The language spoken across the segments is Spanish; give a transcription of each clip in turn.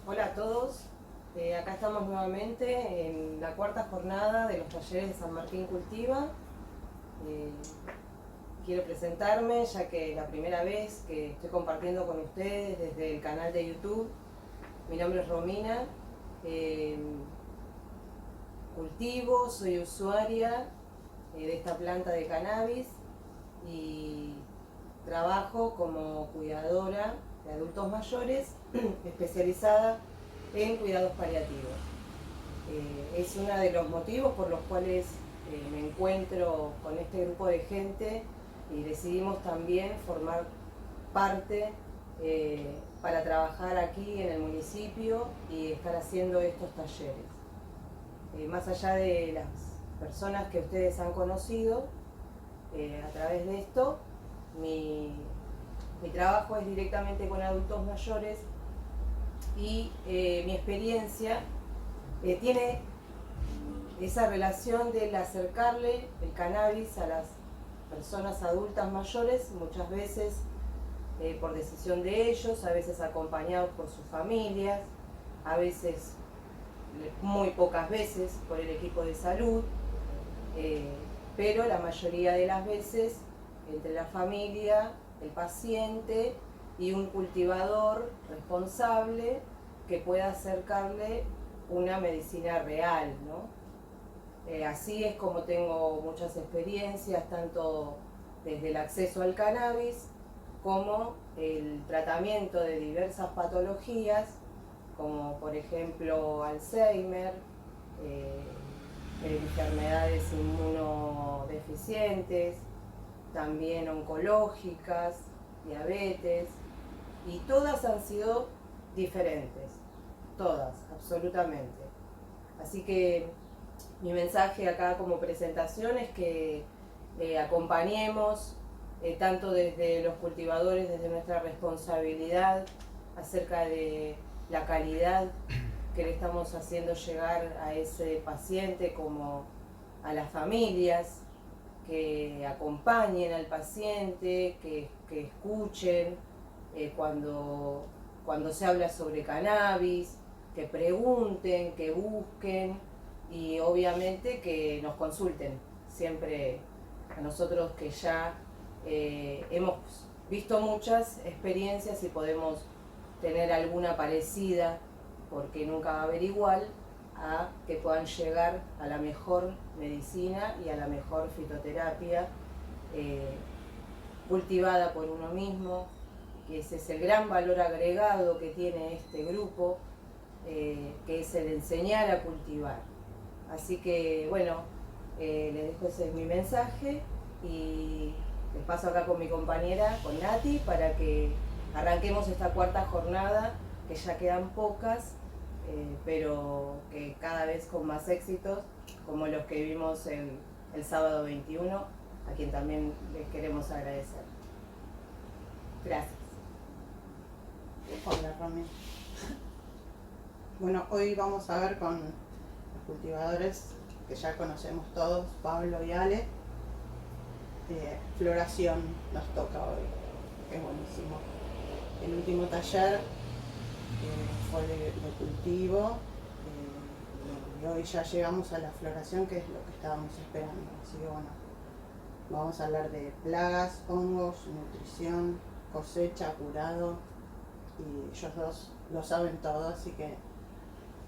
Hola a todos, acá estamos nuevamente en la cuarta jornada de los talleres de San Martín Cultiva. Eh, Quiero presentarme ya que es la primera vez que estoy compartiendo con ustedes desde el canal de YouTube. Mi nombre es Romina, eh, cultivo, soy usuaria de esta planta de cannabis y trabajo como cuidadora de adultos mayores especializada en cuidados paliativos. Es uno de los motivos por los cuales me encuentro con este grupo de gente y decidimos también formar parte para trabajar aquí en el municipio y estar haciendo estos talleres. Más allá de las personas que ustedes han conocido, a través de esto, mi trabajo es directamente con adultos mayores y mi experiencia tiene esa relación del acercarle el cannabis a las personas adultas mayores, muchas veces por decisión de ellos, a veces acompañados por sus familias, a veces, muy pocas veces, por el equipo de salud, pero la mayoría de las veces entre la familia, el paciente y un cultivador responsable que pueda acercarle una medicina real, ¿no? Así es como tengo muchas experiencias, tanto desde el acceso al cannabis como el tratamiento de diversas patologías, como por ejemplo Alzheimer, enfermedades inmunodeficientes, también oncológicas, diabetes, y todas han sido diferentes, todas, absolutamente. Así que mi mensaje acá como presentación es que acompañemos tanto desde los cultivadores, desde nuestra responsabilidad acerca de la calidad que le estamos haciendo llegar a ese paciente, como a las familias, que acompañen al paciente, que escuchen cuando se habla sobre cannabis, que pregunten, que busquen y obviamente que nos consulten. Siempre a nosotros que ya hemos visto muchas experiencias y podemos tener alguna parecida, porque nunca va a haber igual, a que puedan llegar a la mejor medicina y a la mejor fitoterapia cultivada por uno mismo, que ese es el gran valor agregado que tiene este grupo, que es el enseñar a cultivar. Así que bueno, les dejo ese es mi mensaje y les paso acá con mi compañera, con Nati, para que arranquemos esta cuarta jornada, que ya quedan pocas, pero que cada vez con más éxitos, como los que vimos el sábado 21, a quien también les queremos agradecer. Gracias. Hola, Romy. Bueno, hoy vamos a ver con los cultivadores que ya conocemos todos, Pablo y Ale. Floración nos toca hoy, que es buenísimo. El último taller fue de cultivo y hoy ya llegamos a la floración, que es lo que estábamos esperando. Así que bueno, vamos a hablar de plagas, hongos, nutrición, cosecha, curado, y ellos dos lo saben todo, así que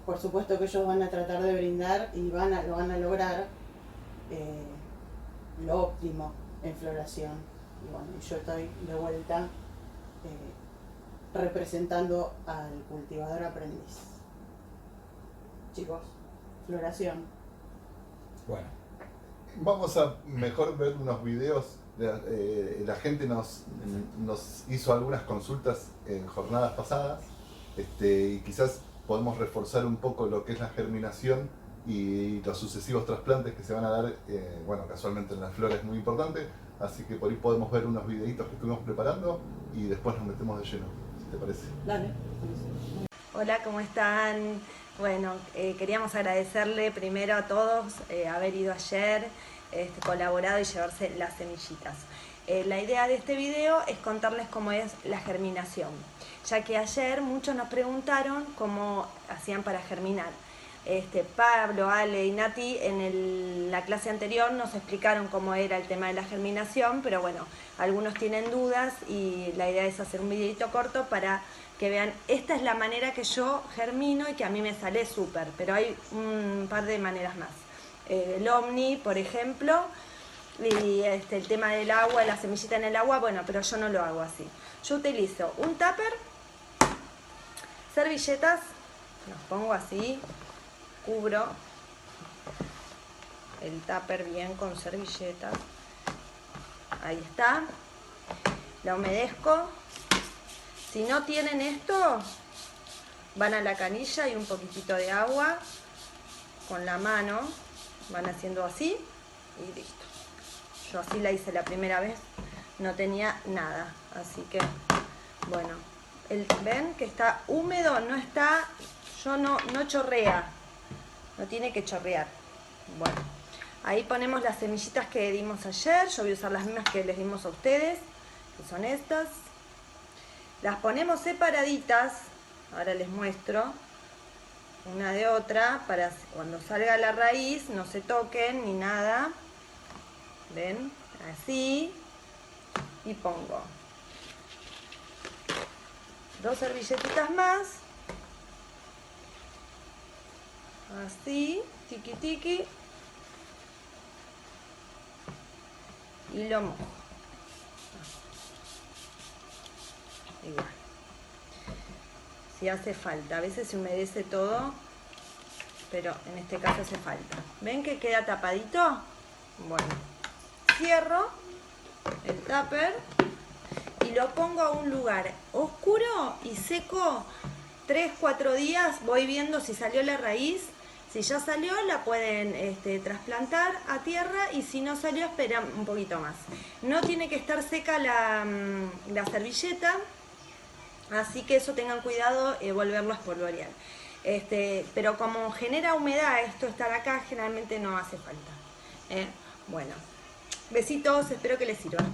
por supuesto que ellos van a tratar de brindar y lo van a lograr lo óptimo en floración. Y bueno, yo estoy de vuelta representando al cultivador aprendiz. Chicos, floración. Bueno, vamos a mejor ver unos videos. La gente nos hizo algunas consultas en jornadas pasadas, y quizás podemos reforzar un poco lo que es la germinación y los sucesivos trasplantes que se van a dar. Bueno, casualmente en las flores es muy importante, así que por ahí podemos ver unos videitos que estuvimos preparando y después nos metemos de lleno, si te parece. Dale. Hola, ¿cómo están? Bueno, queríamos agradecerle primero a todos haber ido ayer, colaborado y llevarse las semillitas. la idea de este video es contarles cómo es la germinación, ya que ayer muchos nos preguntaron cómo hacían para germinar. Pablo, Ale y Nati en la clase anterior nos explicaron cómo era el tema de la germinación, pero bueno, algunos tienen dudas y la idea es hacer un videito corto para que vean, esta es la manera que yo germino y que a mí me sale súper, pero hay un par de maneras más. El Omni, por ejemplo, y el tema del agua, la semillita en el agua, bueno, pero yo no lo hago así. Yo utilizo un tupper, servilletas, los pongo así, cubro el tupper bien con servilletas, ahí está, la humedezco. Si no tienen esto, van a la canilla y un poquitito de agua, con la mano, van haciendo así y listo. Yo así la hice la primera vez, no tenía nada, así que, bueno, ven que está húmedo, no está, no chorrea, no tiene que chorrear. Bueno, ahí ponemos las semillitas que dimos ayer, yo voy a usar las mismas que les dimos a ustedes, que son estas. Las ponemos separaditas, ahora les muestro, una de otra, para cuando salga la raíz no se toquen ni nada. ¿Ven? Así. Y pongo 2 servilletitas más. Así, tiki tiki. Y lo mojo. Igual. Si hace falta. A veces se humedece todo, pero en este caso hace falta. ¿Ven que queda tapadito? Bueno. Cierro el tupper y lo pongo a un lugar oscuro y seco 3-4 días. Voy viendo si salió la raíz. Si ya salió, la pueden trasplantar a tierra, y si no salió, esperan un poquito más. No tiene que estar seca la servilleta, así que eso tengan cuidado, volverlo a espolvorear. Pero como genera humedad esto estar acá, generalmente no hace falta. Bueno. Besitos, espero que les sirva.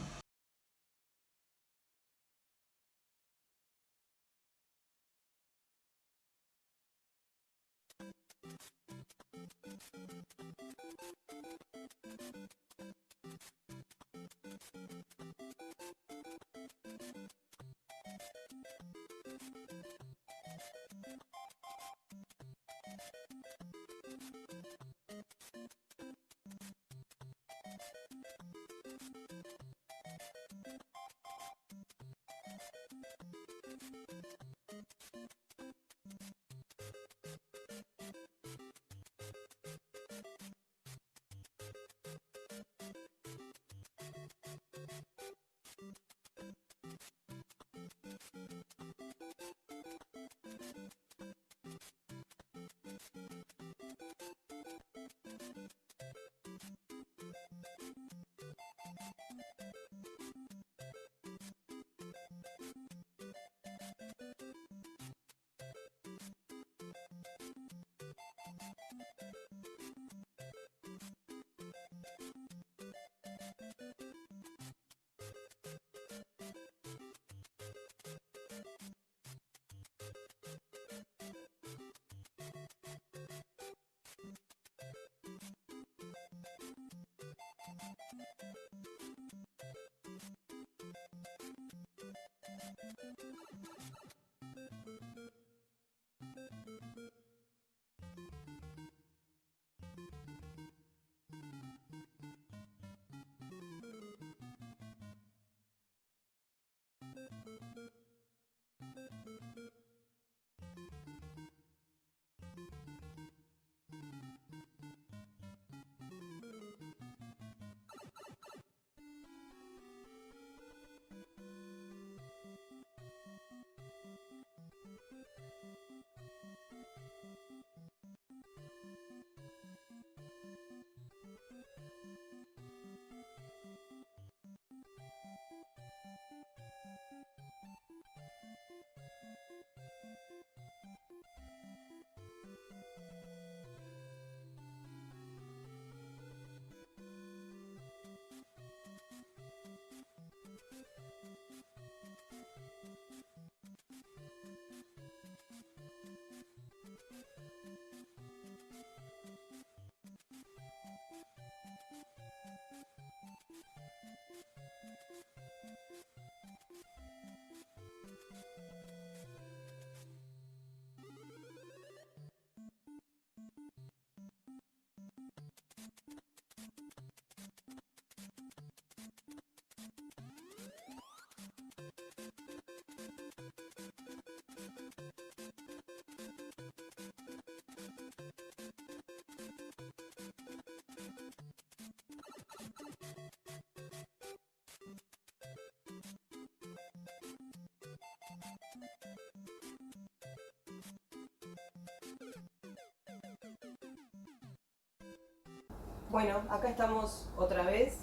Bueno, acá estamos otra vez.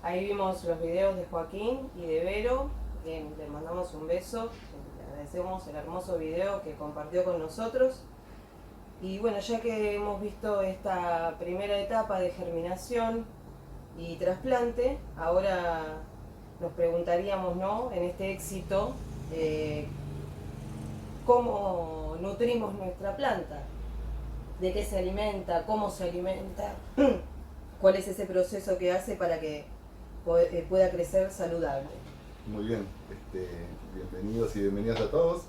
Ahí vimos los videos de Joaquín y de Vero, que le mandamos un beso. Le agradecemos el hermoso video que compartió con nosotros. Y bueno, ya que hemos visto esta primera etapa de germinación y trasplante, ahora nos preguntaríamos, ¿no? En este éxito, ¿cómo nutrimos nuestra planta? ¿De qué se alimenta? ¿Cómo se alimenta? ¿Cuál es ese proceso que hace para que pueda crecer saludable? Muy bien, bienvenidos y bienvenidas a todos.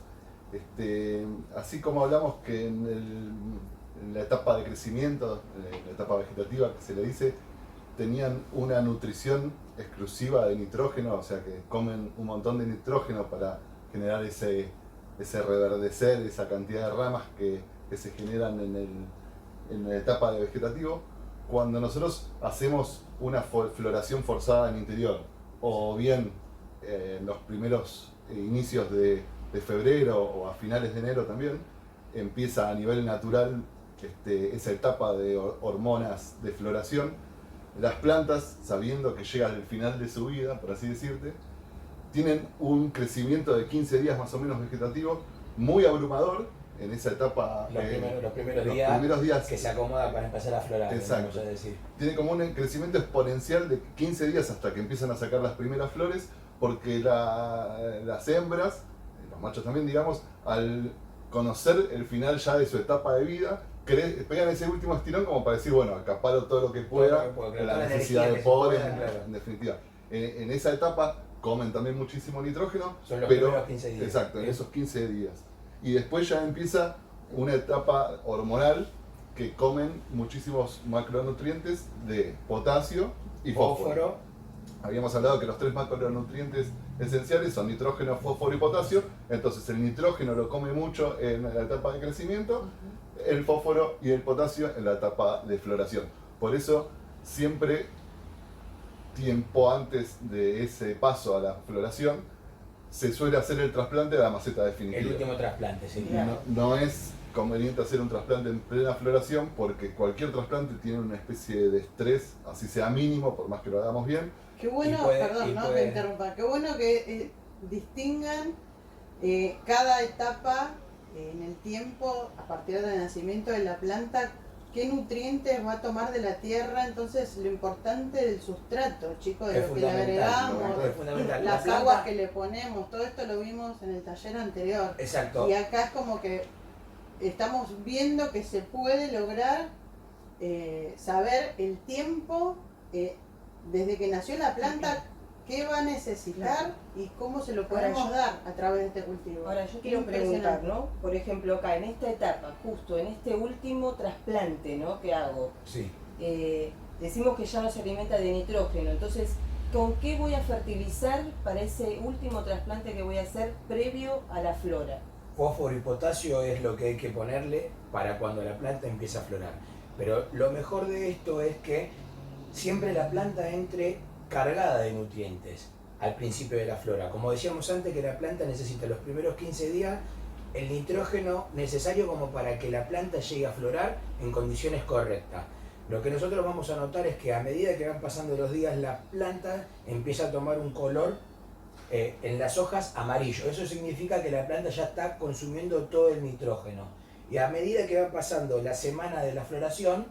Así como hablamos que en la etapa de crecimiento, en la etapa vegetativa que se le dice, tenían una nutrición exclusiva de nitrógeno, o sea que comen un montón de nitrógeno para generar ese reverdecer, esa cantidad de ramas que se generan en la etapa de vegetativo. Cuando nosotros hacemos una floración forzada en interior, o bien en los primeros inicios de febrero o a finales de enero también, empieza a nivel natural esa etapa de hormonas de floración. Las plantas, sabiendo que llega al final de su vida, por así decirte, tienen un crecimiento de 15 días más o menos vegetativo, muy abrumador en esa etapa. Los primeros días que se acomoda para empezar a florar. Exacto. Vamos a decir. Tiene como un crecimiento exponencial de 15 días hasta que empiezan a sacar las primeras flores, porque las hembras, los machos también, digamos, al conocer el final ya de su etapa de vida, pegan ese último estirón como para decir, bueno, acaparo todo lo que pueda, la necesidad de polen, claro, en definitiva. En esa etapa comen también muchísimo nitrógeno, son los pero primeros 15 días. Exacto, en esos 15 días. Y después ya empieza una etapa hormonal que comen muchísimos macronutrientes de potasio y fósforo. Habíamos hablado que los 3 macronutrientes esenciales son nitrógeno, fósforo y potasio. Entonces el nitrógeno lo come mucho en la etapa de crecimiento, el fósforo y el potasio en la etapa de floración. Por eso siempre, tiempo antes de ese paso a la floración, se suele hacer el trasplante de la maceta definitiva. El último trasplante, sí. No es conveniente hacer un trasplante en plena floración, porque cualquier trasplante tiene una especie de estrés, así sea mínimo, por más que lo hagamos bien. Qué bueno, te interrumpa, qué bueno que distingan cada etapa en el tiempo, a partir del nacimiento de la planta, qué nutrientes va a tomar de la tierra. Entonces lo importante del sustrato, chicos, de lo que le agregamos, las aguas que le ponemos, todo esto lo vimos en el taller anterior. Exacto. Y acá es como que estamos viendo que se puede lograr saber el tiempo desde que nació la planta, qué va a necesitar y cómo se lo podemos dar a través de este cultivo. Ahora yo quiero preguntar, ¿no? Por ejemplo, acá en esta etapa, justo en este último trasplante, ¿no? que hago, sí. Decimos que ya no se alimenta de nitrógeno, entonces, ¿con qué voy a fertilizar para ese último trasplante que voy a hacer previo a la flora? Fósforo y potasio es lo que hay que ponerle para cuando la planta empieza a florar. Pero lo mejor de esto es que siempre la planta entre cargada de nutrientes al principio de la flora. Como decíamos antes, que la planta necesita los primeros 15 días el nitrógeno necesario como para que la planta llegue a florar en condiciones correctas. Lo que nosotros vamos a notar es que a medida que van pasando los días, la planta empieza a tomar un color en las hojas amarillo. Eso significa que la planta ya está consumiendo todo el nitrógeno. Y a medida que va pasando la semana de la floración,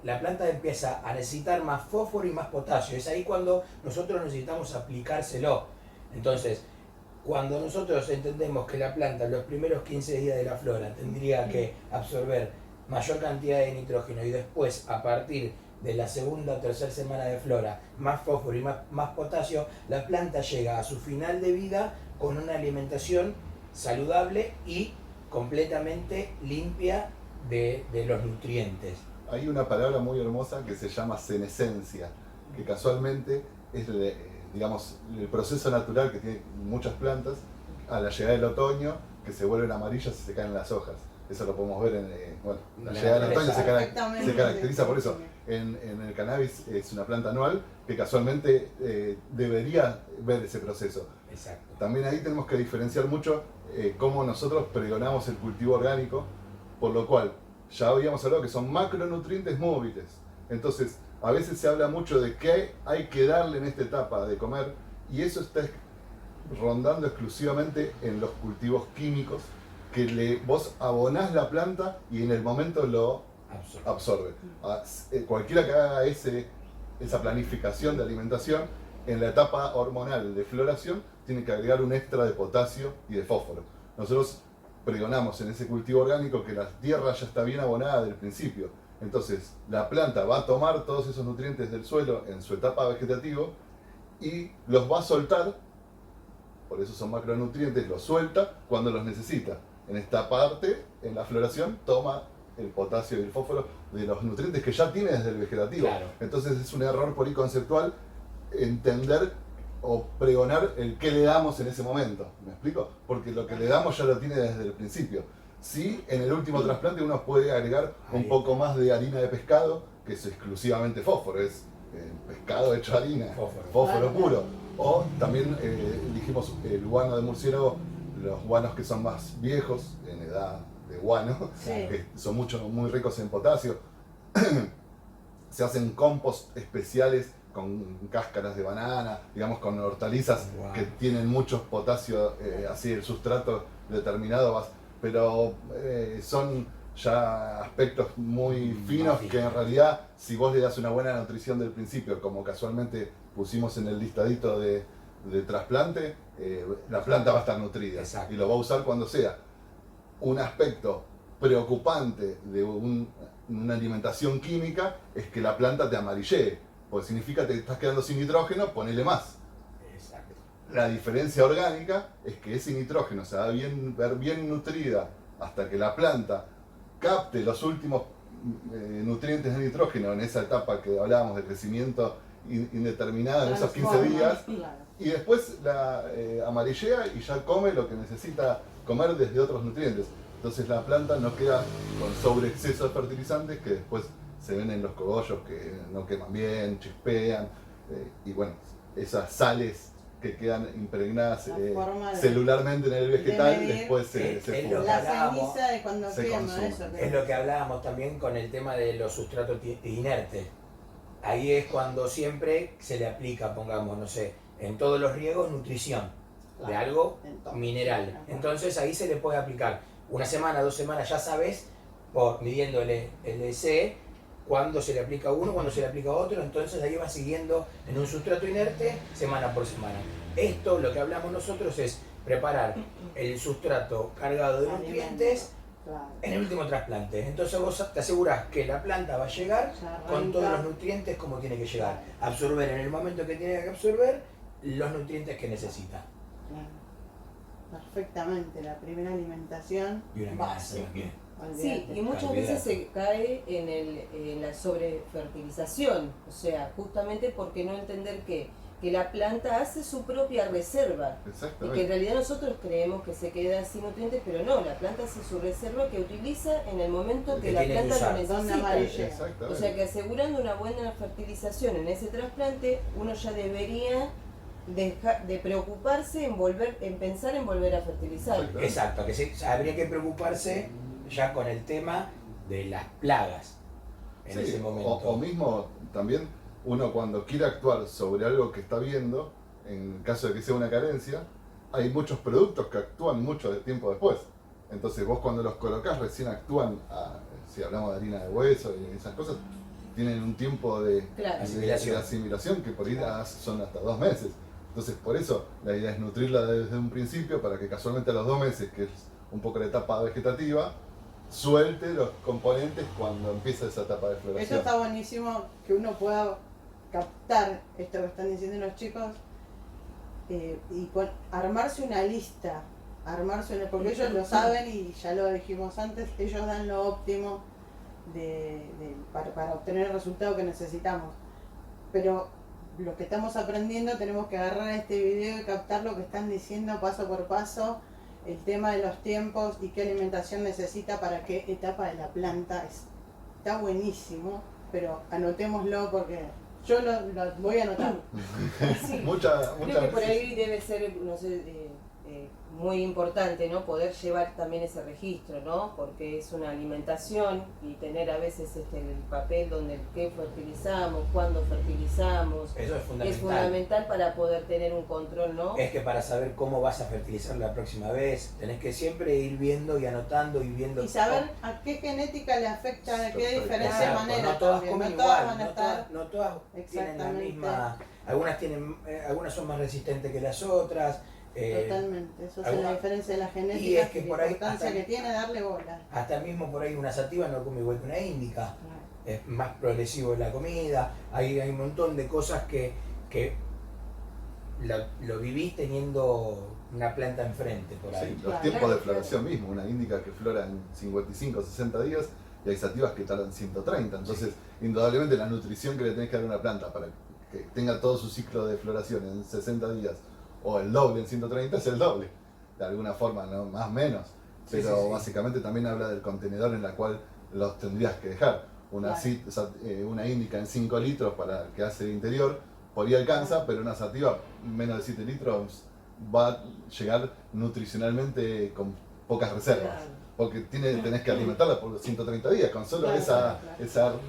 la planta empieza a necesitar más fósforo y más potasio. Es ahí cuando nosotros necesitamos aplicárselo. Entonces, cuando nosotros entendemos que la planta en los primeros 15 días de la flora tendría que absorber mayor cantidad de nitrógeno y después, a partir de la segunda o tercera semana de flora, más fósforo y más potasio, la planta llega a su final de vida con una alimentación saludable y completamente limpia de los nutrientes. Hay una palabra muy hermosa que se llama senescencia, que casualmente es digamos, el proceso natural que tienen muchas plantas a la llegada del otoño, que se vuelven amarillas y se caen las hojas. Eso lo podemos ver en la llegada del otoño, se caracteriza por eso. En el cannabis es una planta anual que casualmente debería ver ese proceso. Exacto. También ahí tenemos que diferenciar mucho cómo nosotros pregonamos el cultivo orgánico, por lo cual ya habíamos hablado que son macronutrientes móviles. Entonces, a veces se habla mucho de qué hay que darle en esta etapa de comer, y eso está rondando exclusivamente en los cultivos químicos, que vos abonás la planta y en el momento lo absorbe. Cualquiera que haga esa planificación de alimentación, en la etapa hormonal de floración, tiene que agregar un extra de potasio y de fósforo. Nosotros pregonamos en ese cultivo orgánico que la tierra ya está bien abonada desde el principio. Entonces, la planta va a tomar todos esos nutrientes del suelo en su etapa vegetativa y los va a soltar, por eso son macronutrientes, los suelta cuando los necesita. En esta parte, en la floración, toma el potasio y el fósforo de los nutrientes que ya tiene desde el vegetativo. Claro. Entonces es un error por ahí conceptual entender o pregonar el qué le damos en ese momento. ¿Me explico? Porque lo que le damos ya lo tiene desde el principio. Sí, en el último trasplante uno puede agregar un poco más de harina de pescado, que es exclusivamente fósforo, es pescado hecho harina, fósforo puro. O también dijimos el guano de murciélago, los guanos que son más viejos, en edad de guano, que son muy ricos en potasio. Se hacen compost especiales con cáscaras de banana, digamos con hortalizas que tienen muchos potasio, así el sustrato determinado, pero son ya aspectos muy finos que en realidad, si vos le das una buena nutrición del principio, como casualmente pusimos en el listadito de trasplante, la planta va a estar nutrida. Exacto. Y lo va a usar cuando sea. Un aspecto preocupante de una alimentación química es que la planta te amarillee, porque significa que te estás quedando sin nitrógeno, ponele más. Exacto. La diferencia orgánica es que ese nitrógeno se va a ver bien nutrida hasta que la planta capte los últimos nutrientes de nitrógeno en esa etapa que hablábamos de crecimiento indeterminado en esos 15 días, y después la amarillea y ya come lo que necesita comer desde otros nutrientes. Entonces la planta no queda con sobreexceso de fertilizantes que después se ven en los cogollos que no queman bien, chispean, y bueno, esas sales que quedan impregnadas celularmente en el vegetal, después se fuman. La ceniza de cuando quema, consume. eso. Es lo que hablábamos también con el tema de los sustratos inertes. Ahí es cuando siempre se le aplica, pongamos, no sé, en todos los riegos, nutrición de algo mineral. Entonces ahí se le puede aplicar una semana, 2 semanas, ya sabes, midiendo el EC, cuándo se le aplica a uno, cuándo se le aplica a otro. Entonces ahí va siguiendo en un sustrato inerte semana por semana. Esto, lo que hablamos nosotros, es preparar el sustrato cargado de nutrientes en el último trasplante. Entonces vos te asegurás que la planta va a llegar con todos los nutrientes como tiene que llegar. Absorber en el momento que tiene que absorber los nutrientes que necesita. Perfectamente, la primera alimentación Y una base. masa también. Sí, y muchas veces se cae en la sobrefertilización, o sea, justamente porque no entender que la planta hace su propia reserva y que en realidad nosotros creemos que se queda sin nutrientes, pero no, la planta hace su reserva que utiliza en el momento que la planta lo necesita. O sea que asegurando una buena fertilización en ese trasplante, uno ya debería dejar de preocuparse en pensar en volver a fertilizar. Exacto, que habría que preocuparse ya con el tema de las plagas en ese momento. O mismo también uno cuando quiere actuar sobre algo que está viendo, en caso de que sea una carencia, hay muchos productos que actúan mucho de tiempo después. Entonces vos cuando los colocás recién actúan, si hablamos de harina de hueso y esas cosas, tienen un tiempo de asimilación que por ahí son hasta 2 meses. Entonces por eso la idea es nutrirla desde un principio para que casualmente a los 2 meses, que es un poco la etapa vegetativa, suelte los componentes cuando empieza esa etapa de floración. Eso está buenísimo, que uno pueda captar esto que están diciendo los chicos y armarse una lista, porque ellos lo saben y ya lo dijimos antes, ellos dan lo óptimo para obtener el resultado que necesitamos. Pero lo que estamos aprendiendo tenemos que agarrar este video y captar lo que están diciendo paso por paso, el tema de los tiempos y qué alimentación necesita para qué etapa de la planta. Está buenísimo, pero anotémoslo porque yo lo voy a anotar. Sí. Mucha Creo que por ahí debe ser, no sé, muy importante, ¿no? Poder llevar también ese registro, ¿no? Porque es una alimentación y tener a veces el papel donde qué fertilizamos, cuándo fertilizamos. Eso es fundamental para poder tener un control, ¿no? Es que para saber cómo vas a fertilizar la próxima vez, tenés que siempre ir viendo y anotando y viendo. Y saber a qué genética le afecta, de qué diferentes Exacto, maneras. no todas también. comen No todas igual, van a estar. no todas tienen la Exactamente. misma. Algunas son más resistentes que las otras. Totalmente, eso es la diferencia de la genética y es que y por la ahí importancia hasta- que tiene darle bola. Hasta mismo por ahí una sativa no come igual que una índica. Es más progresivo en la comida. Hay un montón de cosas que lo vivís teniendo una planta enfrente por ahí. Sí, los tiempos de floración mismo, una índica que flora en 55 o 60 días y hay sativas que tardan 130. Entonces, indudablemente la nutrición que le tenés que dar a una planta para que tenga todo su ciclo de floración en 60 días o el doble en 130 es el doble. De alguna forma, ¿no? Más o menos. Pero Sí. básicamente también habla del contenedor en el cual los tendrías que dejar. Una índica en 5 litros para el que hace el interior, por ahí alcanza, pero una sativa menos de 7 litros va a llegar nutricionalmente con pocas reservas. Claro. Porque tenés que alimentarla por 130 días. Con solo Claro, esa claro.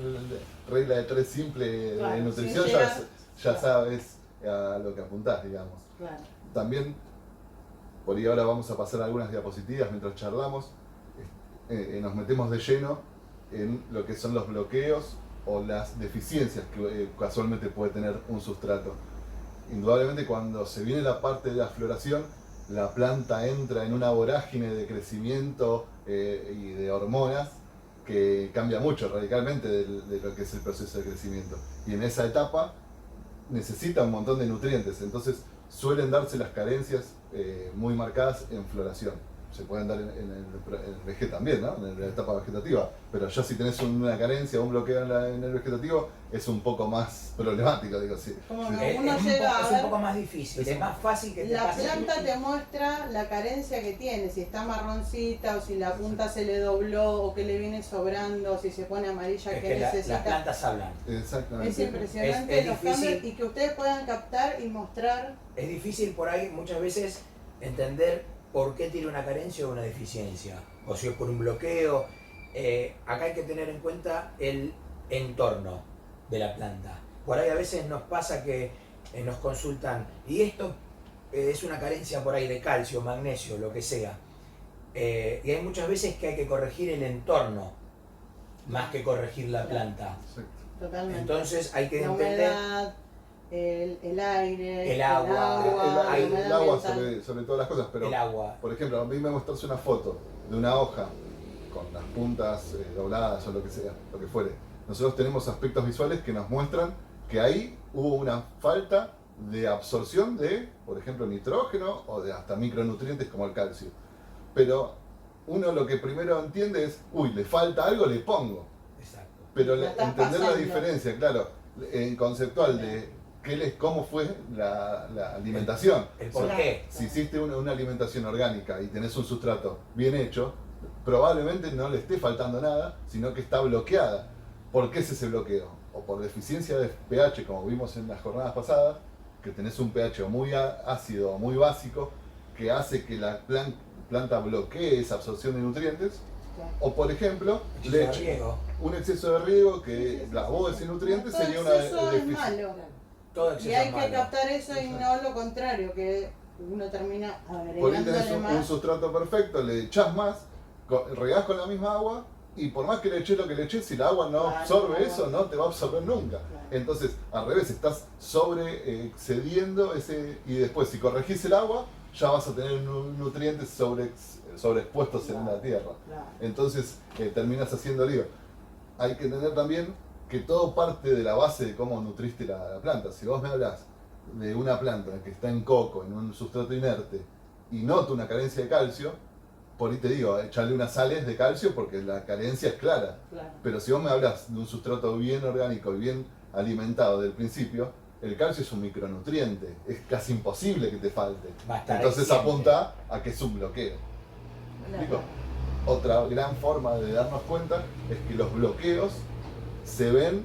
regla de 3 simple de Claro, nutrición sin ya, llegar- ya sabes a lo que apuntás, digamos. Claro. También, por ahí ahora vamos a pasar algunas diapositivas mientras charlamos, nos metemos de lleno en lo que son los bloqueos o las deficiencias que casualmente puede tener un sustrato. Indudablemente cuando se viene la parte de la floración, la planta entra en una vorágine de crecimiento y de hormonas que cambia mucho radicalmente de lo que es el proceso de crecimiento. Y en esa etapa necesita un montón de nutrientes, entonces suelen darse las carencias muy marcadas en floración. Se pueden dar en el VG también, ¿no? En la etapa vegetativa, pero ya si tenés una carencia o un bloqueo en el vegetativo es un poco más problemático, digo, sí. Como Sí. que uno es llega a un ver, poco más difícil, es más fácil que te la pase. planta te muestra la carencia que tiene, si está marroncita o si la punta se le dobló o que le viene sobrando o si se pone amarilla Es que que las necesita. plantas hablan. Exactamente. Es impresionante Es los difícil. cambios y que ustedes puedan captar y mostrar. Es difícil por ahí muchas veces entender por qué tiene una carencia o una deficiencia, o si es por un bloqueo. Acá hay que tener en cuenta el entorno de la planta. Por ahí a veces nos pasa que nos consultan, y esto es una carencia por ahí de calcio, magnesio, lo que sea. Y hay muchas veces que hay que corregir el entorno, más que corregir la planta. Exacto. Totalmente. Entonces hay que la entender... humedad, el aire, El agua, la El humedad agua ambiental. sobre todas las cosas, pero el agua. por ejemplo, a mí me mostrás una foto de una hoja con las puntas dobladas o lo que sea, lo que fuere. Nosotros tenemos aspectos visuales que nos muestran que ahí hubo una falta de absorción de, por ejemplo, nitrógeno o de hasta micronutrientes como el calcio. Pero uno lo que primero entiende es, uy, le falta algo, le pongo. Exacto. Pero La estás entender la pasando. diferencia, claro, en conceptual de cómo fue la alimentación. El por qué. Si hiciste una alimentación orgánica y tenés un sustrato bien hecho, probablemente no le esté faltando nada, sino que está bloqueada. ¿Por qué es ese bloqueo? O por deficiencia de pH, como vimos en las jornadas pasadas, que tenés un pH muy ácido o muy básico, que hace que la planta bloquee esa absorción de nutrientes. O por ejemplo, Exceso de riego. un exceso de riego que lavó ese nutriente Todo sería una exceso es deficiencia. malo. Todo Y exceso hay es que malo. captar eso y no lo contrario, que uno termina Por ahí agregándole tenés un más. sustrato perfecto, le echás más, regás con la misma agua y por más que le eches lo que le eches, si la agua no Claro, absorbe no. eso, no te va a absorber nunca. Claro. Entonces, al revés, estás excediendo ese, y después si corregís el agua, ya vas a tener nutrientes sobreexpuestos en la tierra. Claro. Entonces, terminas haciendo lío. Hay que entender también que todo parte de la base de cómo nutriste la planta. Si vos me hablas de una planta que está en coco, en un sustrato inerte, y noto una carencia de calcio, por ahí te digo, echarle unas sales de calcio porque la carencia es clara. Claro. Pero si vos me hablas de un sustrato bien orgánico y bien alimentado del principio, el calcio es un micronutriente, es casi imposible que te falte. Va a estar ahí Entonces siempre. apunta a que es un bloqueo. ¿Me explico? Otra gran forma de darnos cuenta es que los bloqueos se ven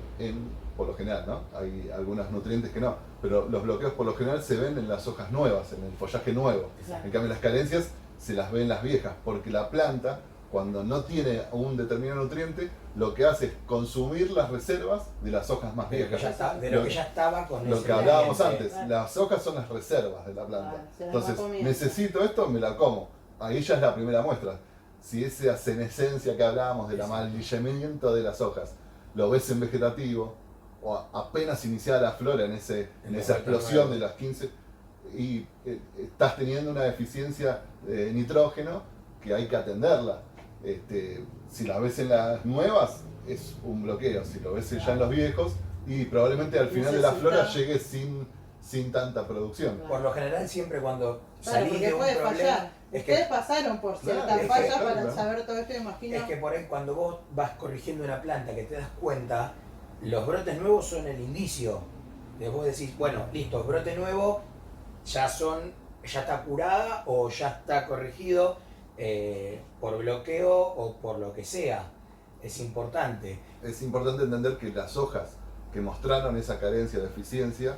por lo general, ¿no? Hay algunos nutrientes que no, pero los bloqueos por lo general se ven en las hojas nuevas, en el follaje nuevo. Exacto. En cambio las carencias se las ven en las viejas, porque la planta, cuando no tiene un determinado nutriente, lo que hace es consumir las reservas de las hojas más De lo que viejas. ya estaba con Lo ese que hablábamos nutriente. antes, las hojas son las reservas de la planta. Claro, se las va Entonces, comiendo. necesito esto, me la como. Ahí ya es la primera muestra. Si esa senescencia que hablábamos del amarillamiento de las hojas, lo ves en vegetativo, o apenas iniciada la flora en esa explosión de las 15, y estás teniendo una deficiencia de nitrógeno que hay que atenderla. Si la ves en las nuevas, es un bloqueo. Si lo ves ya en los viejos, y probablemente al final de la flora llegue sin tanta producción. Claro. Por lo general, siempre cuando Claro, salís porque de un puede problema, fallar. es Ustedes que, pasaron por ciertas Claro, fallas claro, para claro. saber todo esto, imagino. es que por ahí cuando vos vas corrigiendo una planta que te das cuenta, los brotes nuevos son el indicio. De vos decís, bueno, listo, brote nuevo, ya está curada o ya está corregido por bloqueo o por lo que sea. Es importante. Es importante entender que las hojas que mostraron esa carencia o deficiencia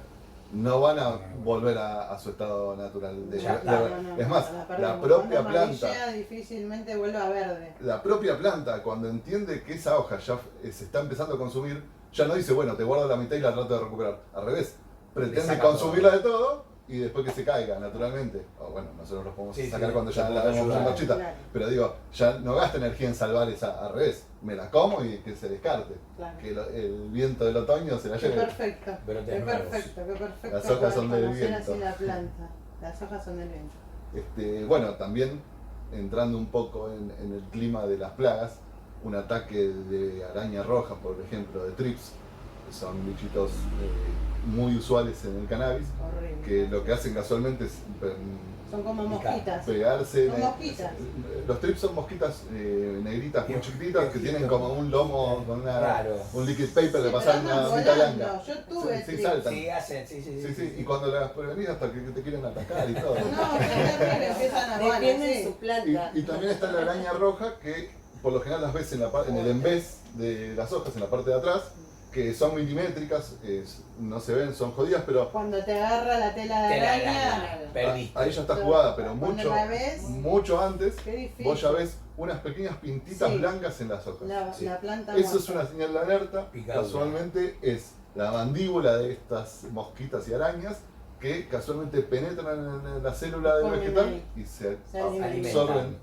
no van a volver a su estado natural. Ya está. Es más, la la perdemos. propia Cuando planta, amarilla, difícilmente vuelve a verde. la propia planta, cuando entiende que esa hoja ya se está empezando a consumir, ya no dice, bueno, te guardo la mitad y la trato de recuperar. Al revés, pretende saca consumirla de todo y después que se caiga naturalmente. O bueno, nosotros los podemos Sí, sacar sí, cuando ya se la puede vemos ayudar. marchita. Claro. Pero digo, ya no gasta energía en salvar esa, al revés, me la como y que se descarte. Claro. Que el viento del otoño se la Qué lleve. perfecto. Brotes Qué nuevos. perfecto, qué perfecto. Las hojas son poder del conocer viento. así la planta. Las hojas son del viento. Bueno, también entrando un poco en el clima de las plagas, un ataque de araña roja, por ejemplo, de trips, que son bichitos muy usuales en el cannabis, Horrible. que lo que hacen casualmente es Son como mosquitas. pegarse. Son mosquitas. Los trips son mosquitas negritas muy Qué- chiquititas qué que tienen chiquito. como un lomo con Claro. un liquid paper Sí, de pero pasar andan una cinta volando. blanca. Yo tuve Sí, trips. saltan. Sí, hacen, sí. Sí, sí, y cuando las prevenís hasta que te quieren atacar y todo. No, es terrible, empiezan a volar, Defienden sí. su planta. Y también está la araña roja que por lo general las ves en el embés de las hojas, en la parte de atrás, que son milimétricas, no se ven, son jodidas, pero Cuando te agarra la tela de Te la araña, araña, perdiste. ahí ya está jugada, pero Cuando la ves, mucho antes, qué difícil. vos ya ves unas pequeñas pintitas Sí. blancas en las hojas. Sí. la planta Eso es muerta. una señal de alerta, Picadura. casualmente es la mandíbula de estas mosquitas y arañas que casualmente penetran en la célula del Comen vegetal ahí. y se Se alimentan. absorben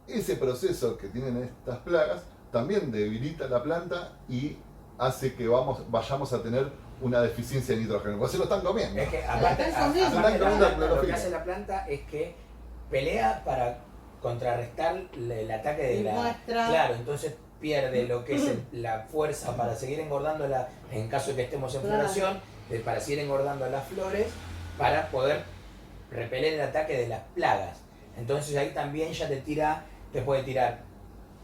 ese proceso que tienen estas plagas también debilita la planta y hace que vayamos a tener una deficiencia de nitrógeno, porque se lo están comiendo. Es que la aparte, están comiendo. aparte Se están comiendo la planta, lo que clorofila. hace la planta es que pelea para contrarrestar el ataque de Y la... muestra- Claro, entonces pierde lo que es la fuerza para seguir engordando, en caso de que estemos en Claro. floración, para seguir engordando las flores, para poder repeler el ataque de las plagas. Entonces ahí también ya te puede tirar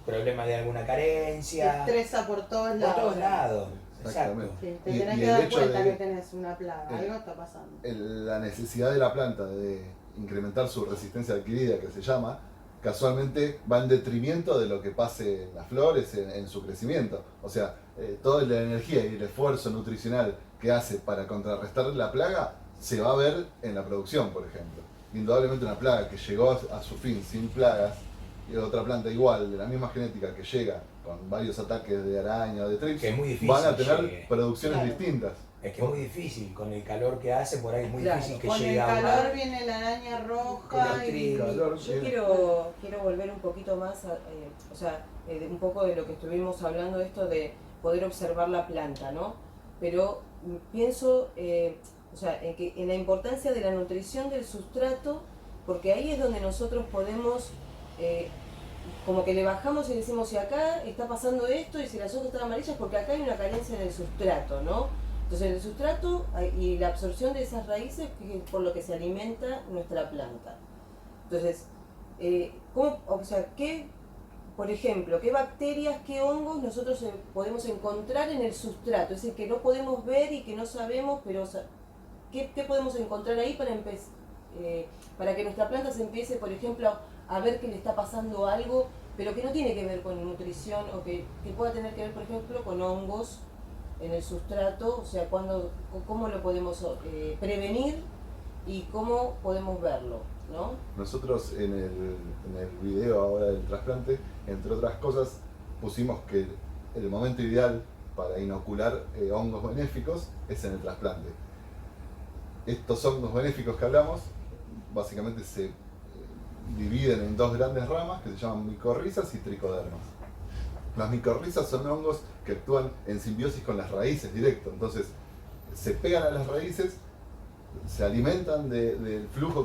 problemas de alguna Te carencia, estresa por todos por lados. todos lados. Exacto. Exactamente. Sí, te Y- tenés y que el dar hecho cuenta de- que tenés una plaga, el- algo está pasando. La necesidad de la planta de incrementar su resistencia adquirida, que se llama, casualmente va en detrimento de lo que pase en las flores, en su crecimiento. O sea, toda la energía y el esfuerzo nutricional que hace para contrarrestar la plaga se va a ver en la producción, por ejemplo. Indudablemente una plaga que llegó a su fin sin plagas, y otra planta igual, de la misma genética, que llega con varios ataques de araña o de trips, Que es muy difícil van a tener llegue. producciones Claro. distintas. Es que es muy difícil, con el calor que hace, por ahí es muy Claro, difícil que Con el llegue a calor una... viene la araña Con roja los y trigos, Calor, Yo viene. quiero volver un poquito más, un poco de lo que estuvimos hablando, esto de poder observar la planta, ¿no? Pero pienso, en la importancia de la nutrición del sustrato, porque ahí es donde nosotros podemos, como que le bajamos y decimos, si acá está pasando esto y si las hojas están amarillas, porque acá hay una carencia en el sustrato, ¿no? Entonces el sustrato y la absorción de esas raíces que es por lo que se alimenta nuestra planta. Entonces, por ejemplo, qué bacterias, qué hongos nosotros podemos encontrar en el sustrato? Es decir, que no podemos ver y que no sabemos, pero ¿qué podemos encontrar ahí para que nuestra planta se empiece, por ejemplo, a ver que le está pasando algo, pero que no tiene que ver con nutrición o que pueda tener que ver, por ejemplo, con hongos en el sustrato, o sea, cómo lo podemos prevenir y cómo podemos verlo, ¿no? Nosotros en el video ahora del trasplante, entre otras cosas, pusimos que el momento ideal para inocular hongos benéficos es en el trasplante. Estos hongos benéficos que hablamos básicamente se dividen en dos grandes ramas que se llaman micorrizas y tricodermas. Las micorrizas son hongos que actúan en simbiosis con las raíces directo, entonces se pegan a las raíces, se alimentan del flujo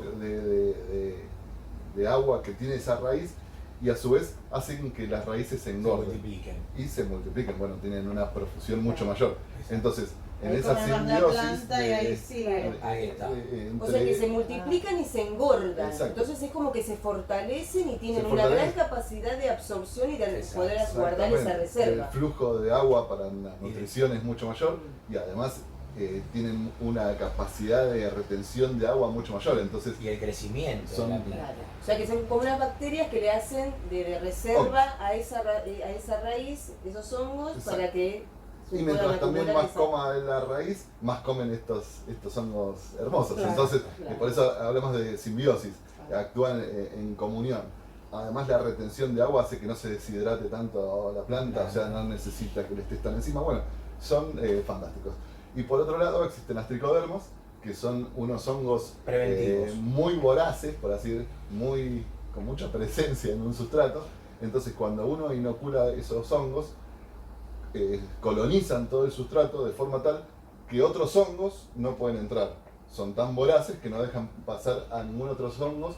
de agua que tiene esa raíz y a su vez hacen que las raíces se engorden y se multipliquen, bueno, tienen una profusión mucho mayor. Entonces, en esa simbiosis ahí está. O sea que se multiplican y se engordan. Exacto. Entonces es como que se fortalecen y tienen Se una gran fortalecen. capacidad de absorción y de Exacto. poder guardar esa Exactamente. reserva. El flujo de agua para la nutrición es mucho mayor y además tienen una capacidad de retención de agua mucho mayor. Entonces, Y el crecimiento Son- de la planta. Claro. O sea que son como unas bacterias que le hacen de reserva a esa raíz, esos hongos, Exacto. para que se y puedan mientras también acumular más esa- coma la raíz, más comen estos hongos hermosos. Claro, Entonces, claro. por eso hablamos de simbiosis, actúan en comunión. Además, la retención de agua hace que no se deshidrate tanto la planta, Claro. o sea, no necesita que le estés tan encima. Bueno, son fantásticos. Y por otro lado, existen las tricodermos, que son unos hongos Preventivos. muy voraces, por así decir, con mucha presencia en un sustrato. Entonces, cuando uno inocula esos hongos, colonizan todo el sustrato de forma tal que otros hongos no pueden entrar. Son tan voraces que no dejan pasar a ningún otro hongos,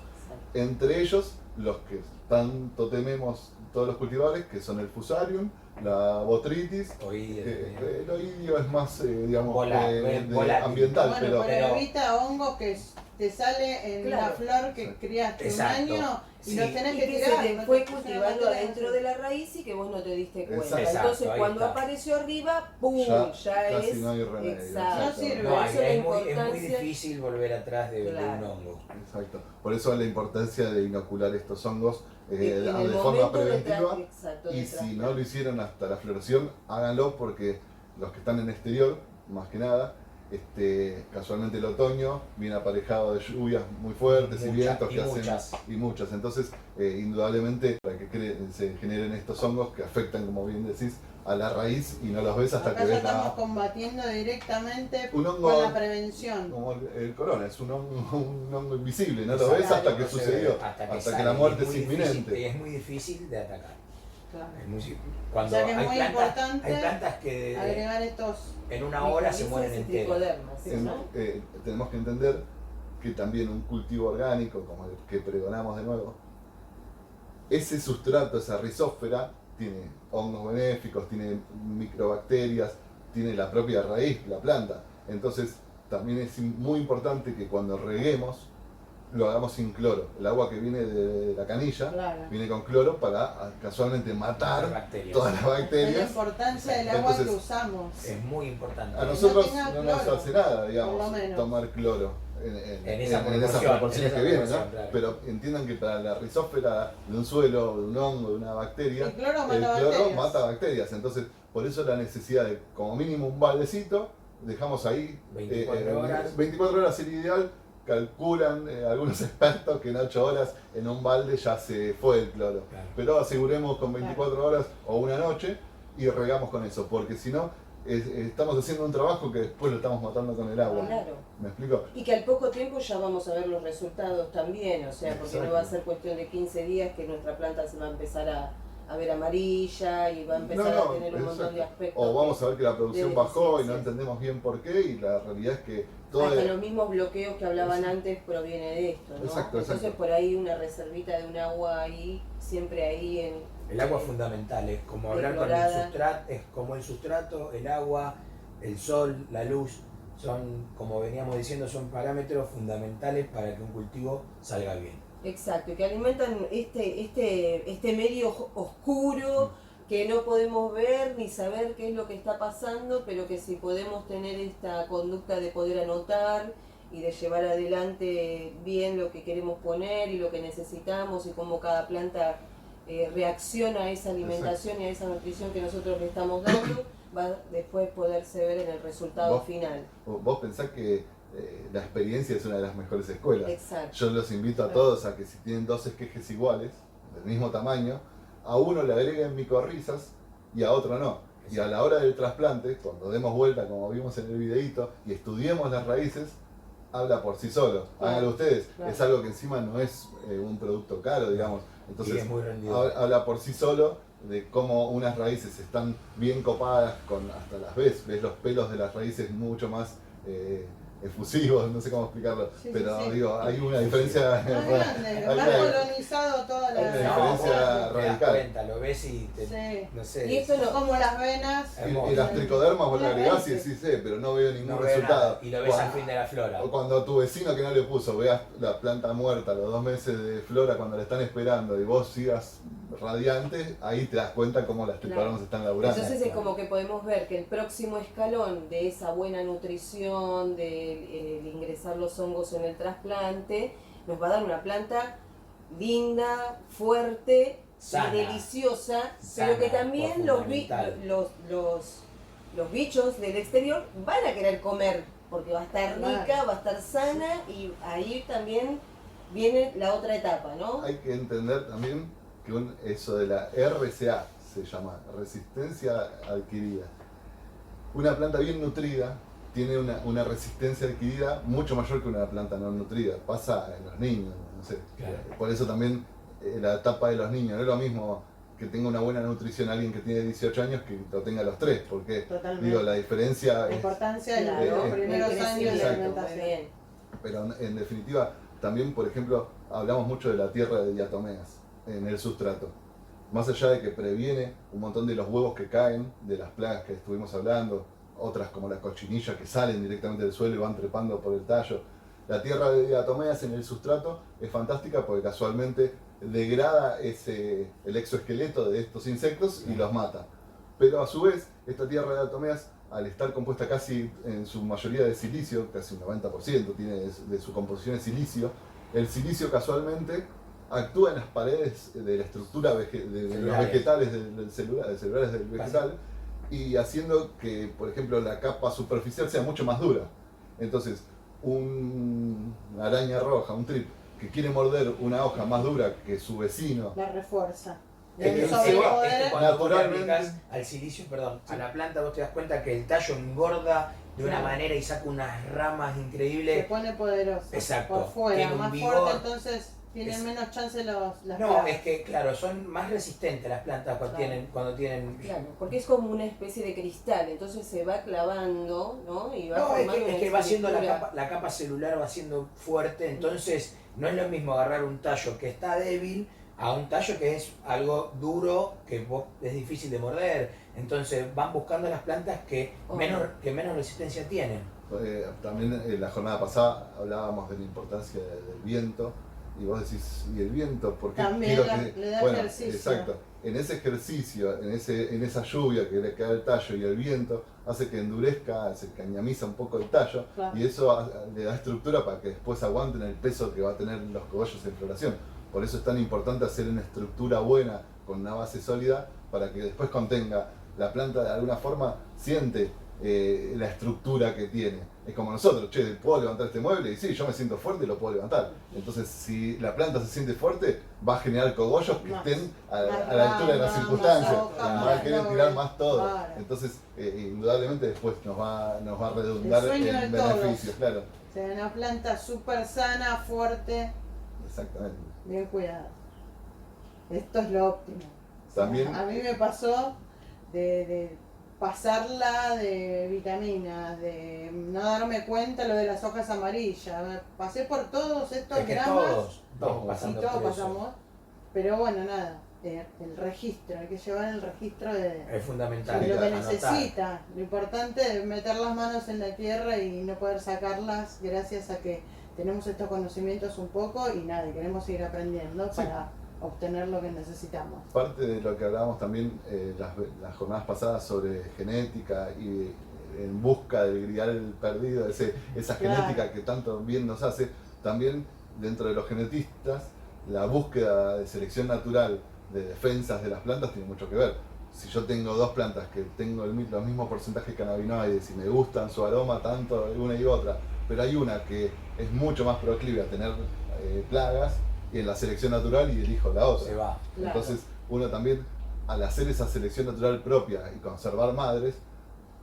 entre ellos los que tanto tememos todos los cultivadores, que son el fusarium, la botrytis. Oído, El oidio es más, digamos, Volátil. ambiental, Bueno, pero pero- evita hongos que te sale en Claro. una flor que criaste Exacto. un año y Sí. los tenés Y que que tirar. se te no fue te pusieron cultivando la adentro de la raíz y que vos no te diste cuenta. Exacto. Entonces Ahí cuando está. apareció arriba, ¡pum! Ya Ya, casi es. no hay remedio. Exacto. No sirve. No, Por eso la es muy importancia- difícil volver atrás de Claro. un hongo. Exacto. Por eso la importancia de inocular estos hongos En de el forma momento de preventiva. exacto, de Y si trasplante. no lo hicieron hasta la floración, háganlo porque los que están en exterior, más que nada, casualmente el otoño viene aparejado de lluvias muy fuertes y Muchas, vientos y que hacen muchas. y muchas. Entonces, indudablemente, para que se generen estos hongos que afectan, como bien decís, a la raíz y no los ves hasta Acá que ya ves estamos la, combatiendo directamente un hongo con la prevención. como el corona, es un hongo invisible, no lo Exacto. ves hasta No que se ve, sucedió, hasta hasta sale. que la muerte es muy difícil, inminente. es muy difícil de atacar. Claro. Es muy, cuando O sea que es hay muy plantas, importante hay plantas que Agregar estos. en una hora se Micorrizas mueren y enteras. tricodermas, ¿sí, En- no? Tenemos que entender que también un cultivo orgánico, como el que pregonamos de nuevo, ese sustrato, esa rizósfera, tiene hongos benéficos, tiene microbacterias, tiene la propia raíz, la planta. Entonces, también es muy importante que cuando reguemos, lo hagamos sin cloro. El agua que viene de la canilla Claro. viene con cloro para casualmente matar Bacterias. todas las Es la bacterias. importancia del agua que Entonces, usamos. Es muy importante. A nosotros tenga no nos cloro, hace nada, por digamos, lo menos. tomar cloro en esa esas proporción, proporciones en esa que vienen, ¿no? proporción, claro. Pero entiendan que para la rizósfera de un suelo, de un hongo, de una bacteria, El cloro el mata cloro bacterias. mata bacterias. Entonces, por eso la necesidad de como mínimo un baldecito, dejamos ahí 24 horas. 24 horas sería ideal. Calculan algunos expertos que en 8 horas en un balde ya se fue el cloro. Claro. Pero aseguremos con 24 horas o una noche y regamos con eso, porque si no, estamos haciendo un trabajo que después lo estamos matando con el agua. Claro. ¿Me explico? Y que al poco tiempo ya vamos a ver los resultados también, o sea, porque no va a ser cuestión de 15 días que nuestra planta se va a empezar a ver amarilla y va a empezar a tener un montón de exacto. aspectos. O vamos a ver que la producción de bajó y no deficiencias. entendemos bien por qué, y la realidad es que todo Hasta es- los mismos bloqueos que hablaban antes proviene de esto, ¿no? Exacto, Entonces exacto. por ahí una reservita de un agua ahí, siempre ahí en... El agua es fundamental, es como hablar con el Declarada. sustrato, es como el sustrato, el agua, el sol, la luz, son, como veníamos diciendo, son parámetros fundamentales para que un cultivo salga bien. Exacto, y que alimentan este medio oscuro que no podemos ver ni saber qué es lo que está pasando, pero que si podemos tener esta conducta de poder anotar y de llevar adelante bien lo que queremos poner y lo que necesitamos y cómo cada planta reacciona a esa alimentación y a esa nutrición que nosotros le estamos dando, va a después poderse ver en el resultado final. Vos pensás que la experiencia es una de las mejores escuelas. Exacto. Yo los invito a todos a que si tienen dos esquejes iguales, del mismo tamaño, a uno le agreguen micorrizas y a otro no. Y a la hora del trasplante, cuando demos vuelta como vimos en el videito y estudiemos las raíces, habla por sí solo. Claro. Háganlo ustedes. Claro. Es algo que encima no es un producto caro, digamos. Entonces, Y es muy rendidor. habla por sí solo de cómo unas raíces están bien copadas, hasta las ves los pelos de las raíces mucho más efusivos, no sé cómo explicarlo, Sí, pero sí, sí. digo, hay una diferencia, Más grande, hay más una- colonizado toda hay una la... diferencia te das radical. cuenta, lo ves y te, Sí. no sé. Y esto Son como las venas. Y las tricodermas vos le Una agregás y vez. decís, pero no veo ningún no veo resultado. nada, y lo ves al Cuando- fin de la flora. O cuando tu vecino que no le puso, veas la planta muerta a los 2 meses de flora cuando la están esperando y vos sigas radiante, ahí te das cuenta cómo las tricodermas están laburando. Entonces es como que podemos ver que el próximo escalón de esa buena nutrición, de ingresar los hongos en el trasplante, nos va a dar una planta linda, fuerte, Sana. y deliciosa, Sana, pero que también por fundamental. los bichos del exterior van a querer comer, porque va a estar rica, Claro. va a estar sana, y ahí también viene la otra etapa, ¿no? Hay que entender también que eso de la RCA se llama, resistencia adquirida. Una planta bien nutrida tiene una resistencia adquirida mucho mayor que una planta no nutrida. Pasa en los niños, no sé. Claro. Por eso también la etapa de los niños. No es lo mismo que tenga una buena nutrición alguien que tiene 18 años que lo tenga a los 3, porque Totalmente. digo, la diferencia La es... importancia de Claro, los primeros el años de crecimiento, alimentación. muy bien. Pero en definitiva, también, por ejemplo, hablamos mucho de la tierra de diatomeas en el sustrato. Más allá de que previene un montón de los huevos que caen, de las plagas que estuvimos hablando, otras como la cochinilla que salen directamente del suelo y van trepando por el tallo. La tierra de diatomeas en el sustrato es fantástica porque casualmente degrada el exoesqueleto de estos insectos y los mata. Pero a su vez, esta tierra de diatomeas, al estar compuesta casi en su mayoría de silicio, casi un 90% tiene de su composición es silicio, el silicio casualmente actúa en las paredes de la estructura de los Celulares. vegetales, celulares del vegetal, y haciendo que, por ejemplo, la capa superficial sea mucho más dura. Entonces, una araña roja, un trip, que quiere morder una hoja más dura que su vecino, La refuerza. Es que El cuando sobrepoder. vos le Naturalmente. aplicás al silicio, perdón, a la planta vos te das cuenta que el tallo engorda de una Claro. manera y saca unas ramas Se increíbles. pone poderoso. Exacto. Por fuera, Tiene un más vigor. fuerte, entonces tienen Es- menos chance las No, plagas. es que claro, son más resistentes las plantas cuando Claro. tienen. Claro, porque es como una especie de cristal, entonces se va clavando, ¿no? Y va No, es formando que, es una que va haciendo estructura. la capa celular va siendo fuerte, entonces no es lo mismo agarrar un tallo que está débil a un tallo que es algo duro, es difícil de morder. Entonces van buscando las plantas que menos resistencia tienen. También en la jornada pasada hablábamos de la importancia del viento, y vos decís, ¿y el viento? ¿Por qué También quiero le da bueno, ejercicio. exacto. En ese ejercicio, en esa lluvia que le cae el tallo y el viento, hace que endurezca, se cañamiza un poco el tallo, Claro. y eso le da estructura para que después aguanten el peso que va a tener los cogollos en floración. Por eso es tan importante hacer una estructura buena, con una base sólida, para que después contenga. La planta de alguna forma siente la estructura que tiene. Es como nosotros, che, ¿puedo levantar este mueble? Y sí, yo me siento fuerte y lo puedo levantar. Entonces, si la planta se siente fuerte, va a generar cogollos que Más- estén a más la altura de las ramas, circunstancias. más hojas, Va a más querer flores. tirar más todo. Claro. Entonces, indudablemente después nos va a redundar El sueño en de todos. beneficios, claro. O sea, una planta súper sana, fuerte, Exactamente. bien cuidada. Esto es lo óptimo. O sea, También- a mí me pasó de pasarla de vitaminas, de no darme cuenta lo de las hojas amarillas. Me pasé por todos estos Es que dramas todos Todos y pasando todos por eso. pasamos. Pero bueno, nada, el registro, hay que llevar el registro de Es fundamental. lo que anotar. necesita. Lo importante es meter las manos en la tierra y no poder sacarlas gracias a que tenemos estos conocimientos un poco y nada, y queremos seguir aprendiendo Sí. para obtener lo que necesitamos. Parte de lo que hablábamos también las jornadas pasadas sobre genética y en busca del grial perdido, esa Claro. genética que tanto bien nos hace, también dentro de los genetistas, la búsqueda de selección natural de defensas de las plantas tiene mucho que ver. Si yo tengo dos plantas que tengo los mismos porcentajes de cannabinoides y me gustan su aroma tanto una y otra, pero hay una que es mucho más proclive a tener plagas, y en la selección natural y elijo la otra. Se va. Claro. Entonces uno también, al hacer esa selección natural propia y conservar madres,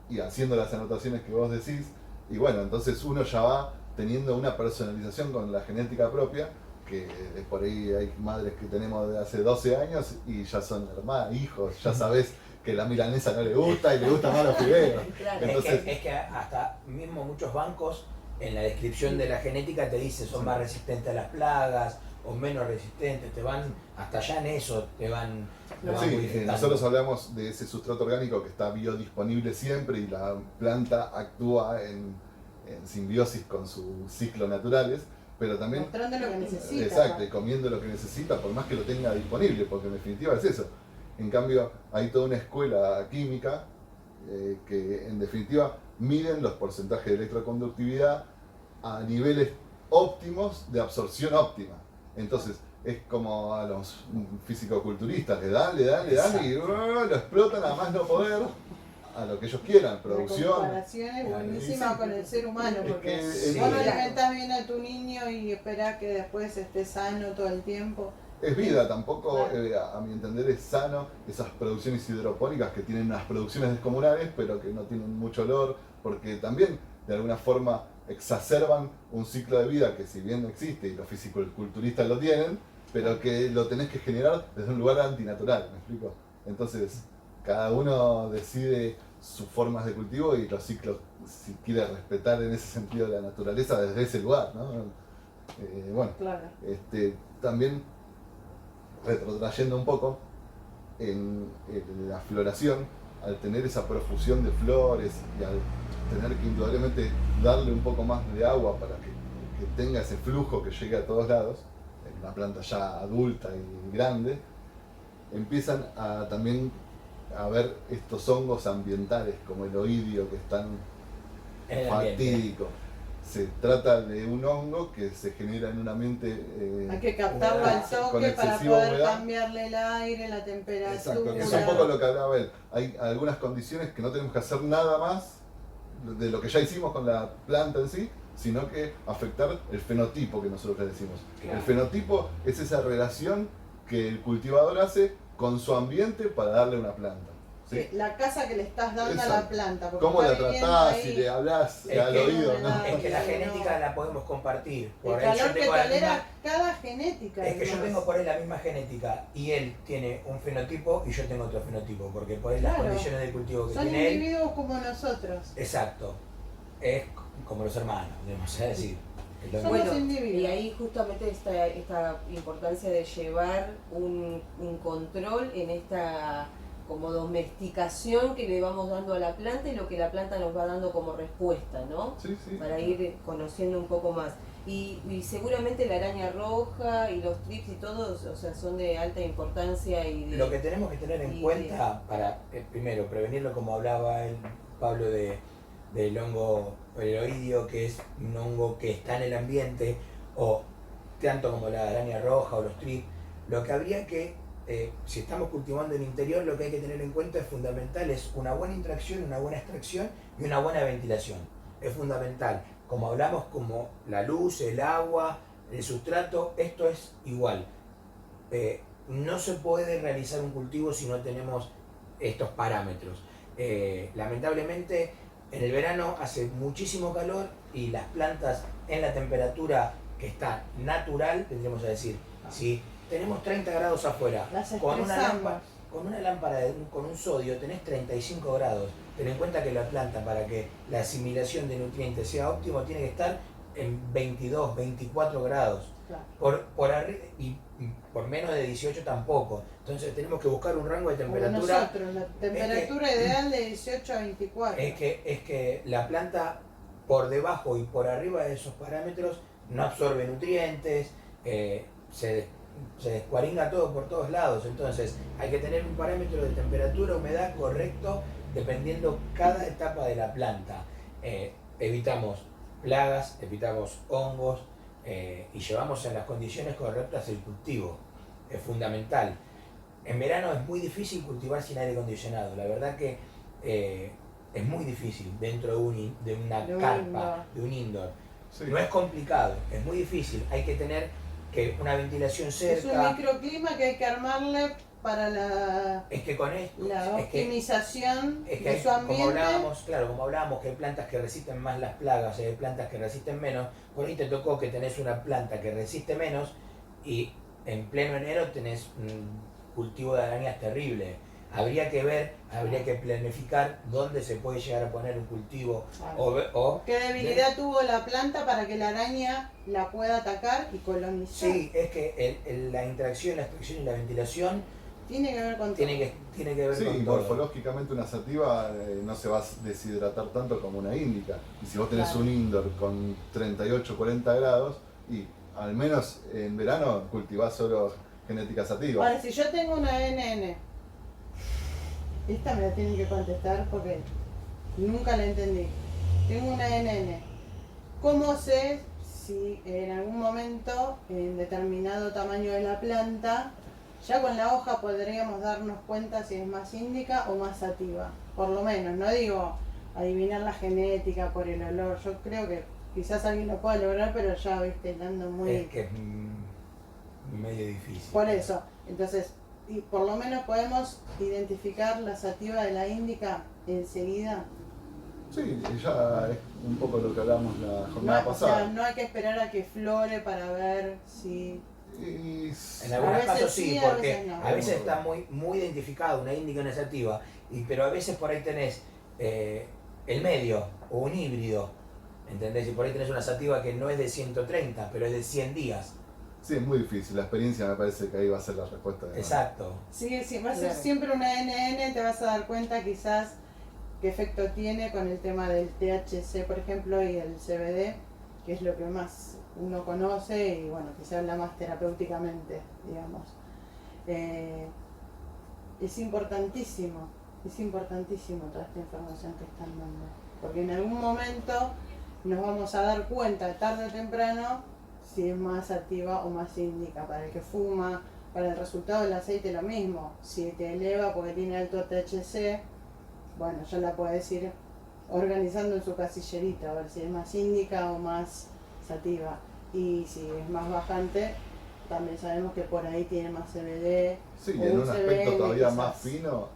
y haciendo las anotaciones que vos decís, y bueno, entonces uno ya va teniendo una personalización con la genética propia, que por ahí hay madres que tenemos de hace 12 años y ya son hermanos, hijos, ya sabés que la milanesa no le gusta y le gustan más los fideos. Claro. Entonces, Es que hasta mismo muchos bancos en la descripción de la genética te dicen son más resistentes a las plagas o menos resistentes, te van hasta allá en eso, te van sí, modificando. nosotros hablamos de ese sustrato orgánico que está biodisponible siempre y la planta actúa en simbiosis con sus ciclos naturales, pero también Mostrando lo que necesita. exacto, y comiendo lo que necesita por más que lo tenga disponible, porque en definitiva es eso. En cambio, hay toda una escuela química que en definitiva miden los porcentajes de electroconductividad a niveles óptimos de absorción óptima. Entonces, es como a los fisicoculturistas, le dan y lo explotan a más no poder, a lo que ellos quieran, La producción. comparación es buenísima Sí. con el ser humano, Es porque que Sí. vos no alimentás bien a tu niño y esperás que después esté sano todo el tiempo. Es vida, tampoco, Claro. a mi entender, es sano esas producciones hidropónicas que tienen unas producciones descomunales, pero que no tienen mucho olor, porque también de alguna forma exacerban un ciclo de vida que si bien existe y los fisicoculturistas lo tienen, pero que lo tenés que generar desde un lugar antinatural, ¿me explico? Entonces, cada uno decide sus formas de cultivo y los ciclos, si quiere respetar en ese sentido la naturaleza desde ese lugar, ¿no? Bueno, Claro. también retrotrayendo un poco en la floración, al tener esa profusión de flores y al tener que indudablemente darle un poco más de agua para que tenga ese flujo que llegue a todos lados, en una planta ya adulta y grande, empiezan a también a ver estos hongos ambientales como el oidio que están En el ambiente. fatídicos. Se trata de un hongo que se genera en un ambiente Hay que captarlo al con toque para excesiva poder humedad. cambiarle el aire, la temperatura. Exacto, que es un poco lo que hablaba él. Hay algunas condiciones que no tenemos que hacer nada más de lo que ya hicimos con la planta en sí, sino que afectar el fenotipo que nosotros le decimos. Claro. El fenotipo es esa relación que el cultivador hace con su ambiente para darle una planta. ¿sí? La casa que le estás dando a la Exacto. planta. porque ¿Cómo está la viviendo tratás? ahí. Si le hablás Es al que- oído, ¿no? Es que la No. genética la podemos compartir. Por El ahí yo calor que tengo la tolera misma- cada genética. Es que yo además. tengo por ahí la misma genética y él tiene un fenotipo y yo tengo otro fenotipo, porque por ahí las Claro. condiciones de cultivo que Son tiene él, individuos como nosotros. exacto, es como los hermanos, debemos decir. Es lo Somos mismo. Bueno, individuos. y ahí justamente esta importancia de llevar un control en esta como domesticación que le vamos dando a la planta y lo que la planta nos va dando como respuesta, ¿no? Sí, sí. Para ir conociendo un poco más. Y seguramente la araña roja y los trips y todos, o sea, son de alta importancia y de... Lo que tenemos que tener en y cuenta para, primero, prevenirlo como hablaba el Pablo del hongo peroidio, que es un hongo que está en el ambiente, o tanto como la araña roja o los trips, lo que habría que, si estamos cultivando en interior, lo que hay que tener en cuenta es fundamental, es una buena intracción, una buena extracción y una buena ventilación. Es fundamental, como hablamos, como la luz, el agua, el sustrato, esto es igual. No se puede realizar un cultivo si no tenemos estos parámetros. Lamentablemente en el verano hace muchísimo calor y las plantas en la temperatura que está natural, tendríamos a decir, si tenemos 30 grados afuera, Las con una estresamos. lámpara, con un sodio tenés 35 grados. Ten en cuenta que la planta, para que la asimilación de nutrientes sea óptimo, tiene que estar en 22, 24 grados. Claro. Y por menos de 18 tampoco. Entonces tenemos que buscar un rango de Como temperatura. nosotros, la temperatura ideal de 18 a 24. Es que la planta por debajo y por arriba de esos parámetros no absorbe nutrientes, se descuaringa todo por todos lados. Entonces hay que tener un parámetro de temperatura, humedad correcto dependiendo cada etapa de la planta. Evitamos plagas, evitamos hongos y llevamos en las condiciones correctas el cultivo. Es fundamental. en verano es muy difícil cultivar sin aire acondicionado. La verdad que es muy difícil dentro de una carpa, de un indoor. Sí. No es complicado, es muy difícil. Hay que tener una ventilación cerca. Es un microclima que hay que armarle para la optimización de su ambiente. Como hablábamos que hay plantas que resisten más las plagas y hay plantas que resisten menos, por ahí te tocó que tenés una planta que resiste menos y en pleno enero tenés un cultivo de arañas terrible. Habría que planificar dónde se puede llegar a poner un cultivo. Claro. ¿Qué debilidad tuvo la planta para que la araña la pueda atacar y colonizar? Sí, es que la interacción, la extracción y la ventilación tiene que ver con tiene que ver con todo. Morfológicamente una sativa no se va a deshidratar tanto como una índica. Y si vos tenés un indoor con 38, 40 grados, y al menos en verano cultivás solo genética sativa. Ahora, si yo tengo una NN, esta me la tienen que contestar porque nunca la entendí. Tengo una NN. ¿Cómo sé si en algún momento, en determinado tamaño de la planta, ya con la hoja podríamos darnos cuenta si es más índica o más sativa? Por lo menos, no digo adivinar la genética por el olor. Yo creo que quizás alguien lo pueda lograr, pero ya, viste, dando muy... Es que es medio difícil. Por eso, entonces, y por lo menos podemos identificar la sativa de la índica enseguida. Sí, ya es un poco lo que hablamos la jornada pasada. O sea, no hay que esperar a que flore para ver si... En algunos casos sí, porque a veces está muy identificado una índica y una sativa, pero a veces por ahí tenés el medio o un híbrido, ¿entendés? Y por ahí tenés una sativa que no es de 130, pero es de 100 días. Sí, es muy difícil. La experiencia me parece que ahí va a ser la respuesta. Exacto. Sí, va a ser siempre una NN, te vas a dar cuenta quizás qué efecto tiene con el tema del THC, por ejemplo, y el CBD, que es lo que más uno conoce y bueno, que se habla más terapéuticamente, digamos. Es importantísimo toda esta información que están dando, porque en algún momento nos vamos a dar cuenta, tarde o temprano, si es más activa o más índica. Para el que fuma, para el resultado del aceite lo mismo. Si te eleva porque tiene alto THC, bueno, ya la puedes ir organizando en su casillerita, a ver si es más índica o más sativa. Y si es más bajante, también sabemos que por ahí tiene más CBD. Sí, y en un aspecto todavía más fino,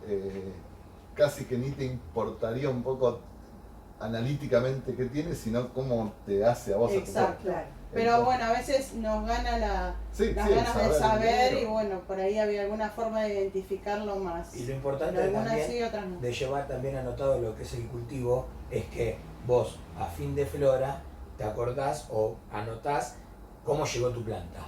casi que ni te importaría un poco analíticamente qué tiene, sino cómo te hace a vos. Exacto. Pero bueno, a veces nos gana las ganas de saber y bueno, por ahí había alguna forma de identificarlo más. Y lo importante también sí, otras no. de llevar también anotado lo que es el cultivo es que vos a fin de flora te acordás o anotás cómo llegó tu planta.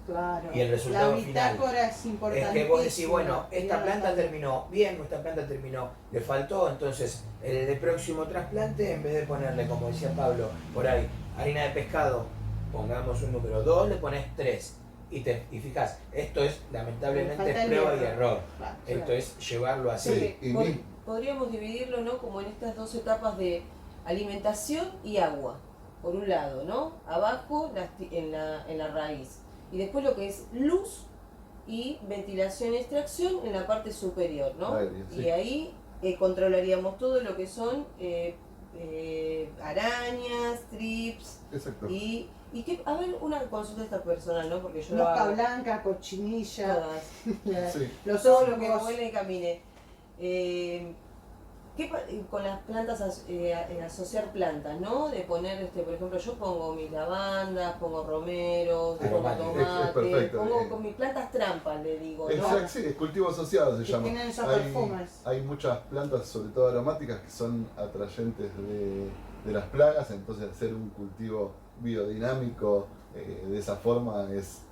Claro. Y el resultado la bitácora final es importante. Es que vos decís, bueno, esta planta terminó bien o esta planta terminó, le faltó, entonces el próximo trasplante, en vez de ponerle, como decía Pablo, por ahí, harina de pescado, pongamos un número 2, le pones 3 y fijás, esto es lamentablemente prueba y error. Esto es llevarlo así. Sí, podríamos dividirlo, ¿no?, como en estas dos etapas de alimentación y agua, por un lado, ¿no? Abajo en la raíz. Y después lo que es luz y ventilación y extracción en la parte superior, ¿no? Sí. Y ahí controlaríamos todo lo que son arañas, trips. Exacto. Y que, a ver, una consulta esta personal, ¿no? Porque yo mosca blanca, cochinilla, todas. Sí. Todo lo que huele y camine. Con las plantas, asociar plantas, ¿no? De poner, por ejemplo, yo pongo mis lavandas, pongo romeros, pongo tomate, pongo con mis plantas trampas, le digo, ¿no? Exacto, sí, es cultivo asociado se llama. Tienen esos perfumes. Hay muchas plantas, sobre todo aromáticas, que son atrayentes de las plagas, entonces hacer un cultivo biodinámico de esa forma es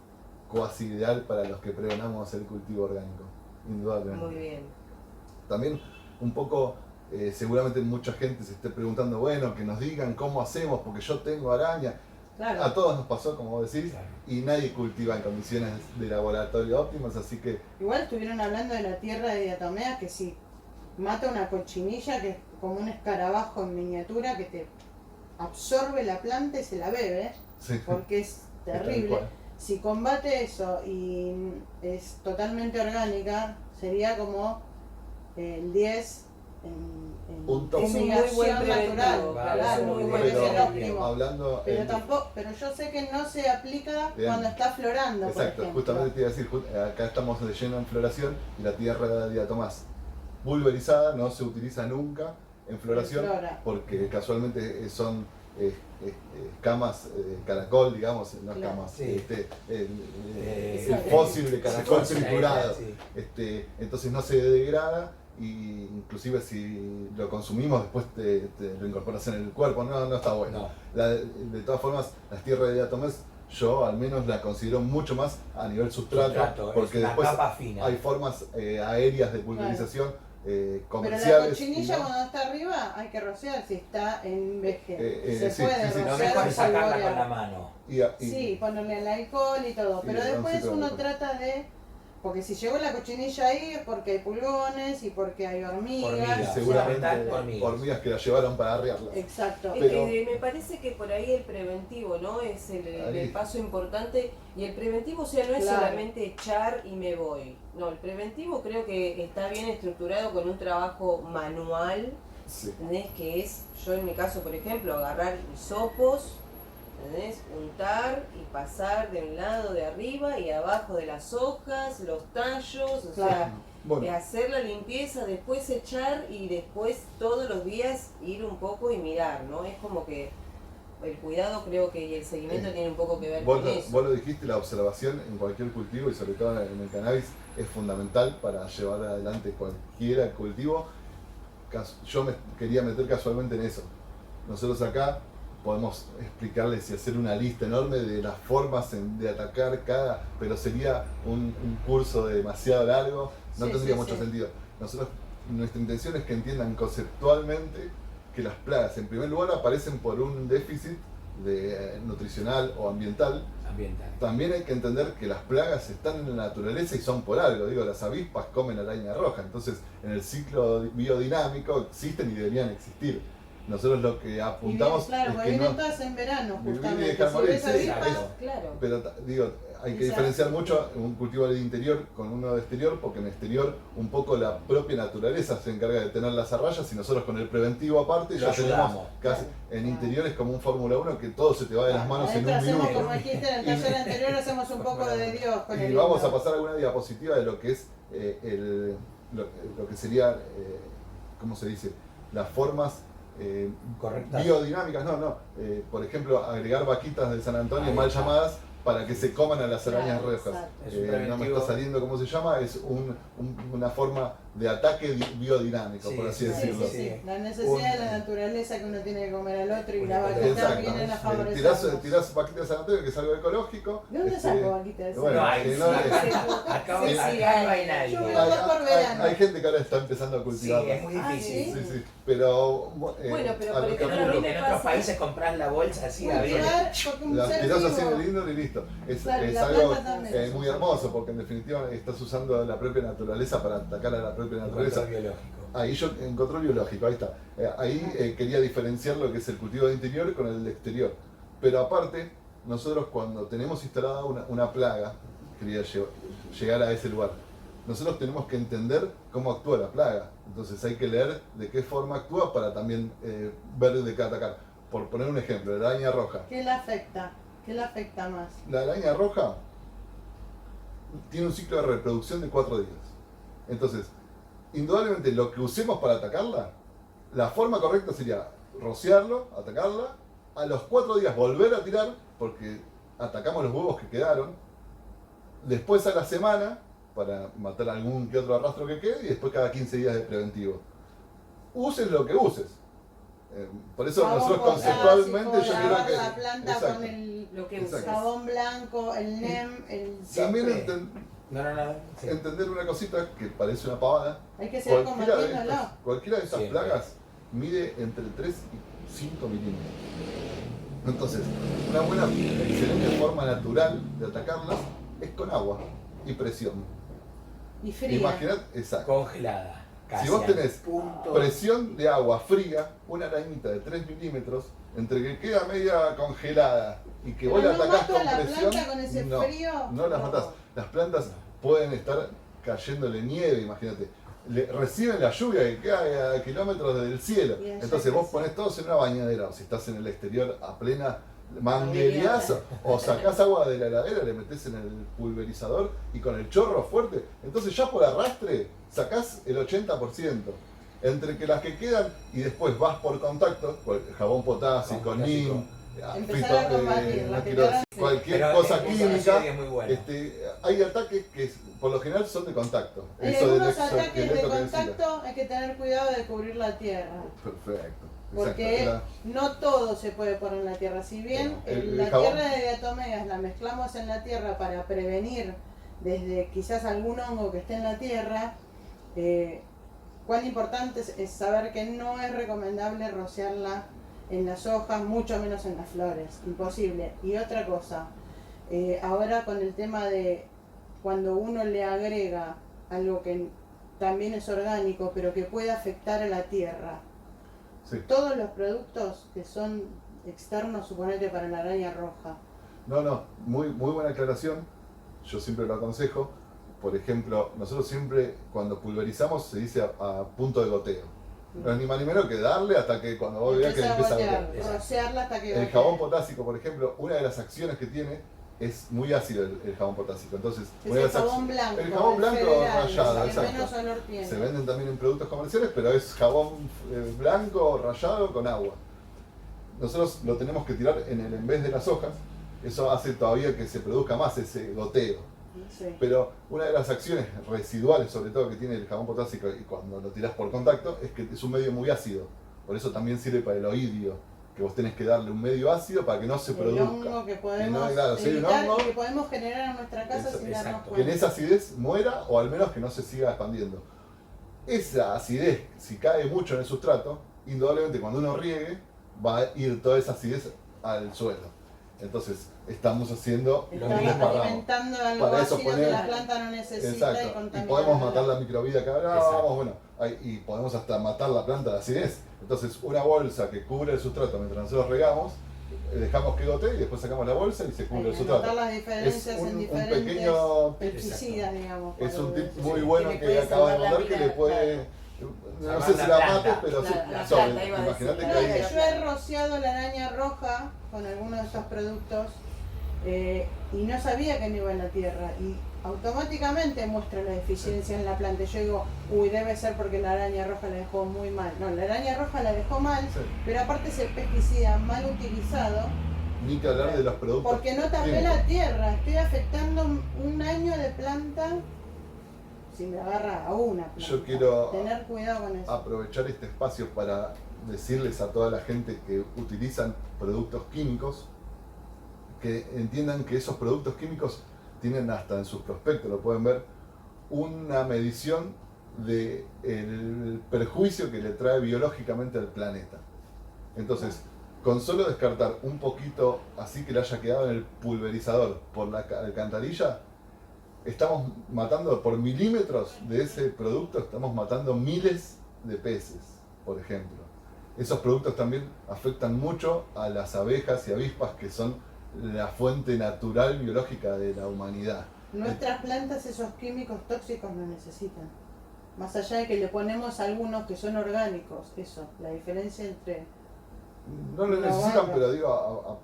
casi ideal para los que pregonamos el cultivo orgánico, indudablemente. Muy bien. También un poco, seguramente mucha gente se esté preguntando, bueno, que nos digan cómo hacemos, porque yo tengo araña. Claro. A todos nos pasó, como vos decís, y nadie cultiva en condiciones de laboratorio óptimas, así que... Igual estuvieron hablando de la tierra de diatomea, que si mata una cochinilla, que es como un escarabajo en miniatura que te absorbe la planta y se la bebe, Sí. porque es terrible. si combate eso y es totalmente orgánica, sería como el 10 Un top. Es un muy buen fumigación preventivo, natural, claro, claro, es un muy es buen el preventivo. óptimo. Hablando Pero yo sé que no se aplica Bien. cuando está florando, por exacto, ejemplo. justamente te iba a decir, acá estamos de lleno en floración y la tierra de diatomás pulverizada no se utiliza nunca en floración En flora. porque casualmente son escamas caracol, digamos, no Claro, escamas, sí. el fósil de caracol triturado. Sí. Entonces no se degrada y inclusive si lo consumimos después te lo incorporas en el cuerpo, no está bueno. No. De todas formas, las tierras de diatomás yo al menos la considero mucho más a nivel sustrato, porque es una después capa fina. hay formas aéreas de pulverización Pero comerciales. la cochinilla y no. cuando está arriba hay que rociar si está en vejez. Se sí, puede sí, sí. Lo rociar mejor o es sacarla con la polvorear. mano. Sí, ponerle el alcohol y todo. Y Pero le da un después ciclo de uno alcohol. trata de... Porque si llegó la cochinilla ahí es porque hay pulgones y porque hay hormigas. Hormigas. Seguramente Fundamental, hormigas. que la llevaron para arriarla. Exacto. Pero- Me parece que por ahí el preventivo, ¿no? Es Ahí. el paso importante. Y el preventivo, o sea, no es Claro. solamente echar y me voy. No, el preventivo creo que está bien estructurado con un trabajo manual, Sí. ¿entendés? Que es, yo en mi caso, por ejemplo, agarrar hisopos, ¿entendés? Untar y pasar de un lado de arriba y abajo de las hojas, los tallos, o sea, Claro. Bueno, hacer la limpieza, después echar y después todos los días ir un poco y mirar, ¿no? Es como que el cuidado creo que y el seguimiento tiene un poco que ver con eso. vos lo dijiste, la observación en cualquier cultivo y sobre todo en el cannabis es fundamental para llevar adelante cualquier cultivo. Yo me quería meter casualmente en eso. Nosotros acá podemos explicarles y hacer una lista enorme de las formas de atacar cada, pero sería un curso demasiado largo, no Sí, tendría sí, mucho sí. sentido. Nuestra intención es que entiendan conceptualmente que las plagas en primer lugar aparecen por un déficit nutricional o ambiental. También hay que entender que las plagas están en la naturaleza y son por algo. Digo, las avispas comen araña roja, entonces en el ciclo biodinámico existen y deberían existir. Nosotros lo que apuntamos claro, es porque que vienen no, todas en verano, vivir y justamente. dejar Si morir, ves sí, avispas, Claro. pero digo, hay que Exacto. diferenciar mucho un cultivo de interior con uno de exterior, porque en exterior un poco la propia naturaleza se encarga de tener las arrayas y nosotros con el preventivo aparte Lo ya tenemos ayudamos. casi, en interior es como un Fórmula 1 que todo se te va de las manos en adentro un hacemos, minuto. como dijiste en el taller anterior, hacemos un poco de Dios con el Y vamos himno. a pasar alguna diapositiva de lo que es lo que sería, ¿cómo se dice? Las formas Correctas. biodinámicas, por ejemplo, agregar vaquitas de San Antonio Ahí mal está. llamadas para que se coman a las arañas Claro, rojas. exacto. Es un No me preventivo. está saliendo cómo se llama, es una forma de ataque biodinámico, Sí, por así sí, decirlo. Sí, sí, sí. La necesidad de la naturaleza que uno tiene que comer al otro y la vaquita Exacto. vienen a favorecernos. Tirás vaquitas de San Antonio, que es algo ecológico. ¿De dónde saco vaquita de bueno, No hay, que sí, no hay- acá Sí, sí, acá no hay hay. nadie. Yo veo dos por verano. hay gente que ahora está empezando a Sí, cultivarlas. es muy Ah, difícil. ¿sí? Sí, pero Bueno, pero a por lo que ejemplo, apunto, a mí me En otros pasa- países compras la bolsa así, abierta. Cultivar, porque un las ser tirás así vivo. en el indoor y listo. Es Claro, y la algo planta también. muy hermoso porque en definitiva estás usando la propia naturaleza para atacar a la propia naturaleza. Control biológico. Ahí yo encontré biológico, ahí está. Ahí quería diferenciar lo que es el cultivo de interior con el de exterior. Pero aparte, nosotros cuando tenemos instalada una plaga, quería llegar a ese lugar, nosotros tenemos que entender cómo actúa la plaga. Entonces hay que leer de qué forma actúa para también ver de qué atacar. Por poner un ejemplo, la araña roja. ¿Qué le afecta? ¿Qué le afecta más? La araña roja tiene un ciclo de reproducción de 4 días. Entonces, indudablemente lo que usemos para atacarla, la forma correcta sería rociarlo, atacarla, a los 4 días volver a tirar, porque atacamos los huevos que quedaron, después a la semana, para matar algún que otro arrastro que quede, y después cada 15 días de preventivo. Uses lo que uses. Por eso Jabón nosotros potásico, conceptualmente yo lavar creo que... la planta Exacto. con el Lo que Exacto. usas. jabón blanco, el NEM, el... También Siempre. No. Sí. entender una cosita que parece una pavada. Hay que seguir combatiéndolo. Cualquiera de estas Siempre. plagas mide entre 3 y 5 milímetros. Entonces, una buena, excelente forma natural de atacarlas es con agua y presión. Y fría. Imaginad, exacto. Congelada. Si vos tenés punto. presión de agua fría, una arañita de 3 milímetros, entre que queda media congelada y que vos Pero la no atacás mato a con la presión, planta con ese no, frío. no las matás. Las plantas pueden estar cayéndole nieve, imagínate. Reciben la lluvia que queda a kilómetros desde el cielo. Y allá Entonces vos crece. ponés todos en una bañadera, o si estás en el exterior a plena manguereazo, o sacás agua de la heladera, le metés en el pulverizador y con el chorro fuerte, entonces ya por arrastre sacás el 80%. Entre que las que quedan y después vas por contacto, jabón potásico, NIM, Empezar a combatir, no las que quiero quedan, decir cualquier Pero cosa esa química, serie es muy buena. hay ataques que por lo general son de contacto. Hay Eso del algunos ataques de exoesqueleto que decía. contacto, hay que tener cuidado de cubrir la tierra. Perfecto. Porque Exacto. no todo se puede poner en la tierra. Si bien El la jabón- tierra de diatomeas la mezclamos en la tierra para prevenir desde quizás algún hongo que esté en la tierra, cuán importante es saber que no es recomendable rociarla en las hojas, mucho menos en las flores. Imposible. Y otra cosa, ahora con el tema de cuando uno le agrega algo que también es orgánico, pero que puede afectar a la tierra, Sí. todos los productos que son externos, suponete para la araña roja, No, muy buena aclaración. Yo siempre lo aconsejo. Por ejemplo, nosotros siempre cuando pulverizamos se dice a punto de goteo. No es ni más ni menos que darle hasta que cuando vos veas que empieza a gotear. rociarla hasta que El gotee. jabón potásico, por ejemplo, una de las acciones que tiene es muy ácido el jabón potásico. Entonces, Es una de el las jabón blanco. el jabón blanco federal, rallado, el que exacto. menos olor tiene. Se venden también en productos comerciales, pero es jabón blanco rallado con agua. Nosotros lo tenemos que tirar en vez de las hojas. Eso hace todavía que se produzca más ese goteo. Sí. Pero una de las acciones residuales, sobre todo que tiene el jabón potásico y cuando lo tirás por contacto, es que es un medio muy ácido. Por eso también sirve para el oidio, que vos tenés que darle un medio ácido para que no se El produzca. hongo que podemos claro, si hay un evitar hongo, y que podemos generar en nuestra casa sin darnos Exacto. que en cuenta. esa acidez muera o al menos que no se siga expandiendo. Esa acidez, si cae mucho en el sustrato, indudablemente cuando uno riegue, va a ir toda esa acidez al suelo. Entonces, estamos haciendo lo Estamos mismo para alimentando algo para eso ácido que poner- la planta no necesita y exacto, y contamina. podemos matar la microvida que hablábamos, Exacto. bueno, y podemos hasta matar la planta de acidez. Entonces, una bolsa que cubre el sustrato mientras nosotros regamos, dejamos que gotee y después sacamos la bolsa y se cubre el Hay que sustrato. notar las diferencias Es un en diferentes pequeño tip. pesticidas, digamos. Es un cuando- tip muy Sí, bueno que le que puede acabas de salvar la mandar que vida, le puede, no Salvar sé si la la planta. mate, pero sí, Claro, la sobre, planta, iba a imagínate decir. que No, hay, que yo he rociado la araña roja con alguno de estos productos y no sabía que no iba en la tierra y automáticamente muestra la deficiencia en la planta. Yo digo, uy, debe ser porque la araña roja la dejó muy mal. No, la araña roja la dejó mal, Sí. pero aparte es el pesticida mal utilizado ni que hablar de los productos. porque no tapé químicos. la tierra. Estoy afectando un año de planta si me agarra a una planta. Yo quiero tener cuidado con eso. aprovechar este espacio para decirles a toda la gente que utilizan productos químicos que entiendan que esos productos químicos tienen hasta en sus prospectos, lo pueden ver, una medición del perjuicio que le trae biológicamente al planeta. Entonces, con solo descartar un poquito así que le haya quedado en el pulverizador por la alcantarilla, estamos matando por milímetros de ese producto, estamos matando miles de peces, por ejemplo. Esos productos también afectan mucho a las abejas y avispas que son la fuente natural biológica de la humanidad. Nuestras plantas esos químicos tóxicos no necesitan. Más allá de que le ponemos algunos que son orgánicos, eso, la diferencia entre... No lo No, necesitan, bueno. pero digo,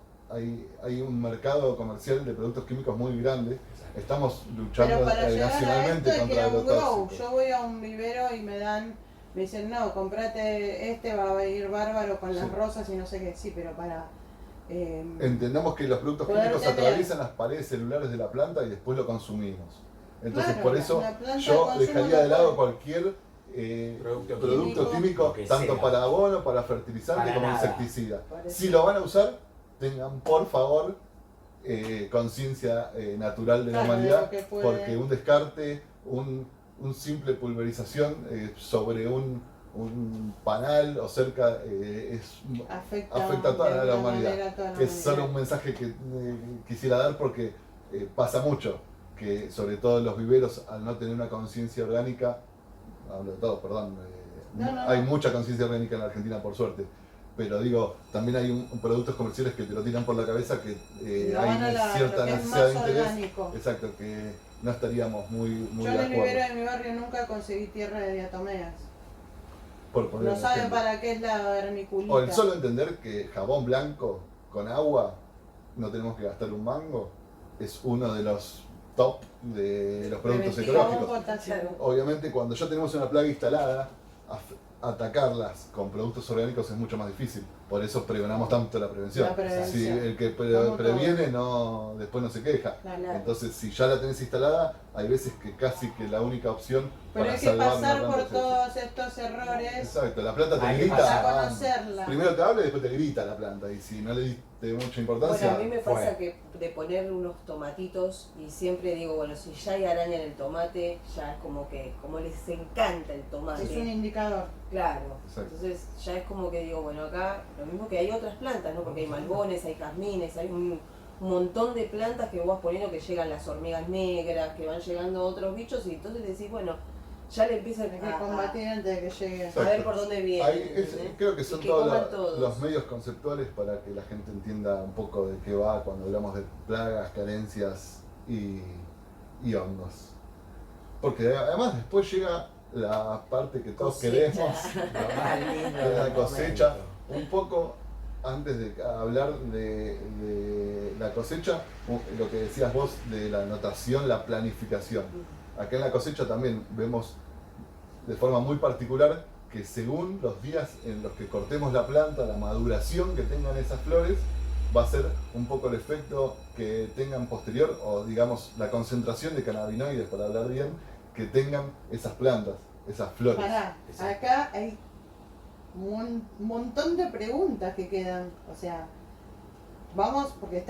hay un mercado comercial de productos químicos muy grande. Estamos luchando Pero para llegar a esto nacionalmente hay que ir contra a lo un grow. tóxico. Yo voy a un vivero y me dicen, no, comprate este, va a ir bárbaro con las Sí. rosas y no sé qué. Sí, pero para... Entendamos que los productos Poder químicos tener- atraviesan las paredes celulares de la planta y después lo consumimos. Entonces, Claro, por eso la planta yo consume dejaría de lo lado cual. cualquier Producto producto químico, químico, lo que tanto sea. para abono, para fertilizante Para como nada. insecticida. Parece- Si lo van a usar, tengan por favor conciencia natural de la Claro, de humanidad, lo que puede- porque un descarte, un simple pulverización sobre un panal o cerca afecta a toda de la alguna humanidad. manera a toda la Es humanidad. solo un mensaje que quisiera dar porque pasa mucho, que sobre todo en los viveros, al no tener una conciencia orgánica, hablo de todo, perdón. No. Hay mucha conciencia orgánica en la Argentina, por suerte. Pero digo, también hay productos comerciales que te lo tiran por la cabeza que No van a hay cierta lo que es necesidad de más interés. orgánico. Exacto, que no estaríamos muy Yo de en el acuerdo. vivero de mi barrio nunca conseguí tierra de diatomeas. Por poner No un saben ejemplo. para qué es la vermiculita. O el solo entender que jabón blanco con agua no tenemos que gastar un mango es uno de los top de los productos Preventivo. Jabón ecológicos. potásico. Obviamente cuando ya tenemos una plaga instalada, atacarlas con productos orgánicos es mucho más difícil. Por eso pregonamos tanto la prevención. La prevención. Si el que Como previene después no se queja. Claro. Entonces si ya la tenés instalada, hay veces que casi que la única opción Pero para hay que salvar una pasar planta por es esa. todos estos errores Exacto, la planta te Hay que grita. para conocerla. Primero te habla y después te grita la planta. Y si no le diste mucha importancia, Bueno, a mí me pasa Fue. que de poner unos tomatitos y siempre digo, bueno, si ya hay araña en el tomate, ya es como les encanta el tomate. Es un indicador. Claro, Exacto. entonces ya es como que digo, bueno, acá lo mismo que hay otras plantas, ¿no? Porque hay malbones, hay jazmines, hay un montón de plantas que vos vas poniendo que llegan las hormigas negras, que van llegando otros bichos y entonces decís, bueno, ya le empiezan Hay que combatir antes de que llegue. a ver por dónde viene. ¿entendés? creo que Y son que todos coman todos. los medios conceptuales para que la gente entienda un poco de qué va cuando hablamos de plagas, carencias y hongos. Porque además después llega la parte que todos Cosecha. queremos, Lo más lindo que es la del cosecha. momento. Un poco antes de hablar de la cosecha, lo que decías vos de la anotación, la planificación. Acá en la cosecha también vemos de forma muy particular que según los días en los que cortemos la planta, la maduración que tengan esas flores, va a ser un poco el efecto que tengan posterior, o digamos la concentración de cannabinoides, para hablar bien, que tengan esas plantas, esas flores. Pará, Exacto. acá hay un montón de preguntas que quedan. O sea, vamos, porque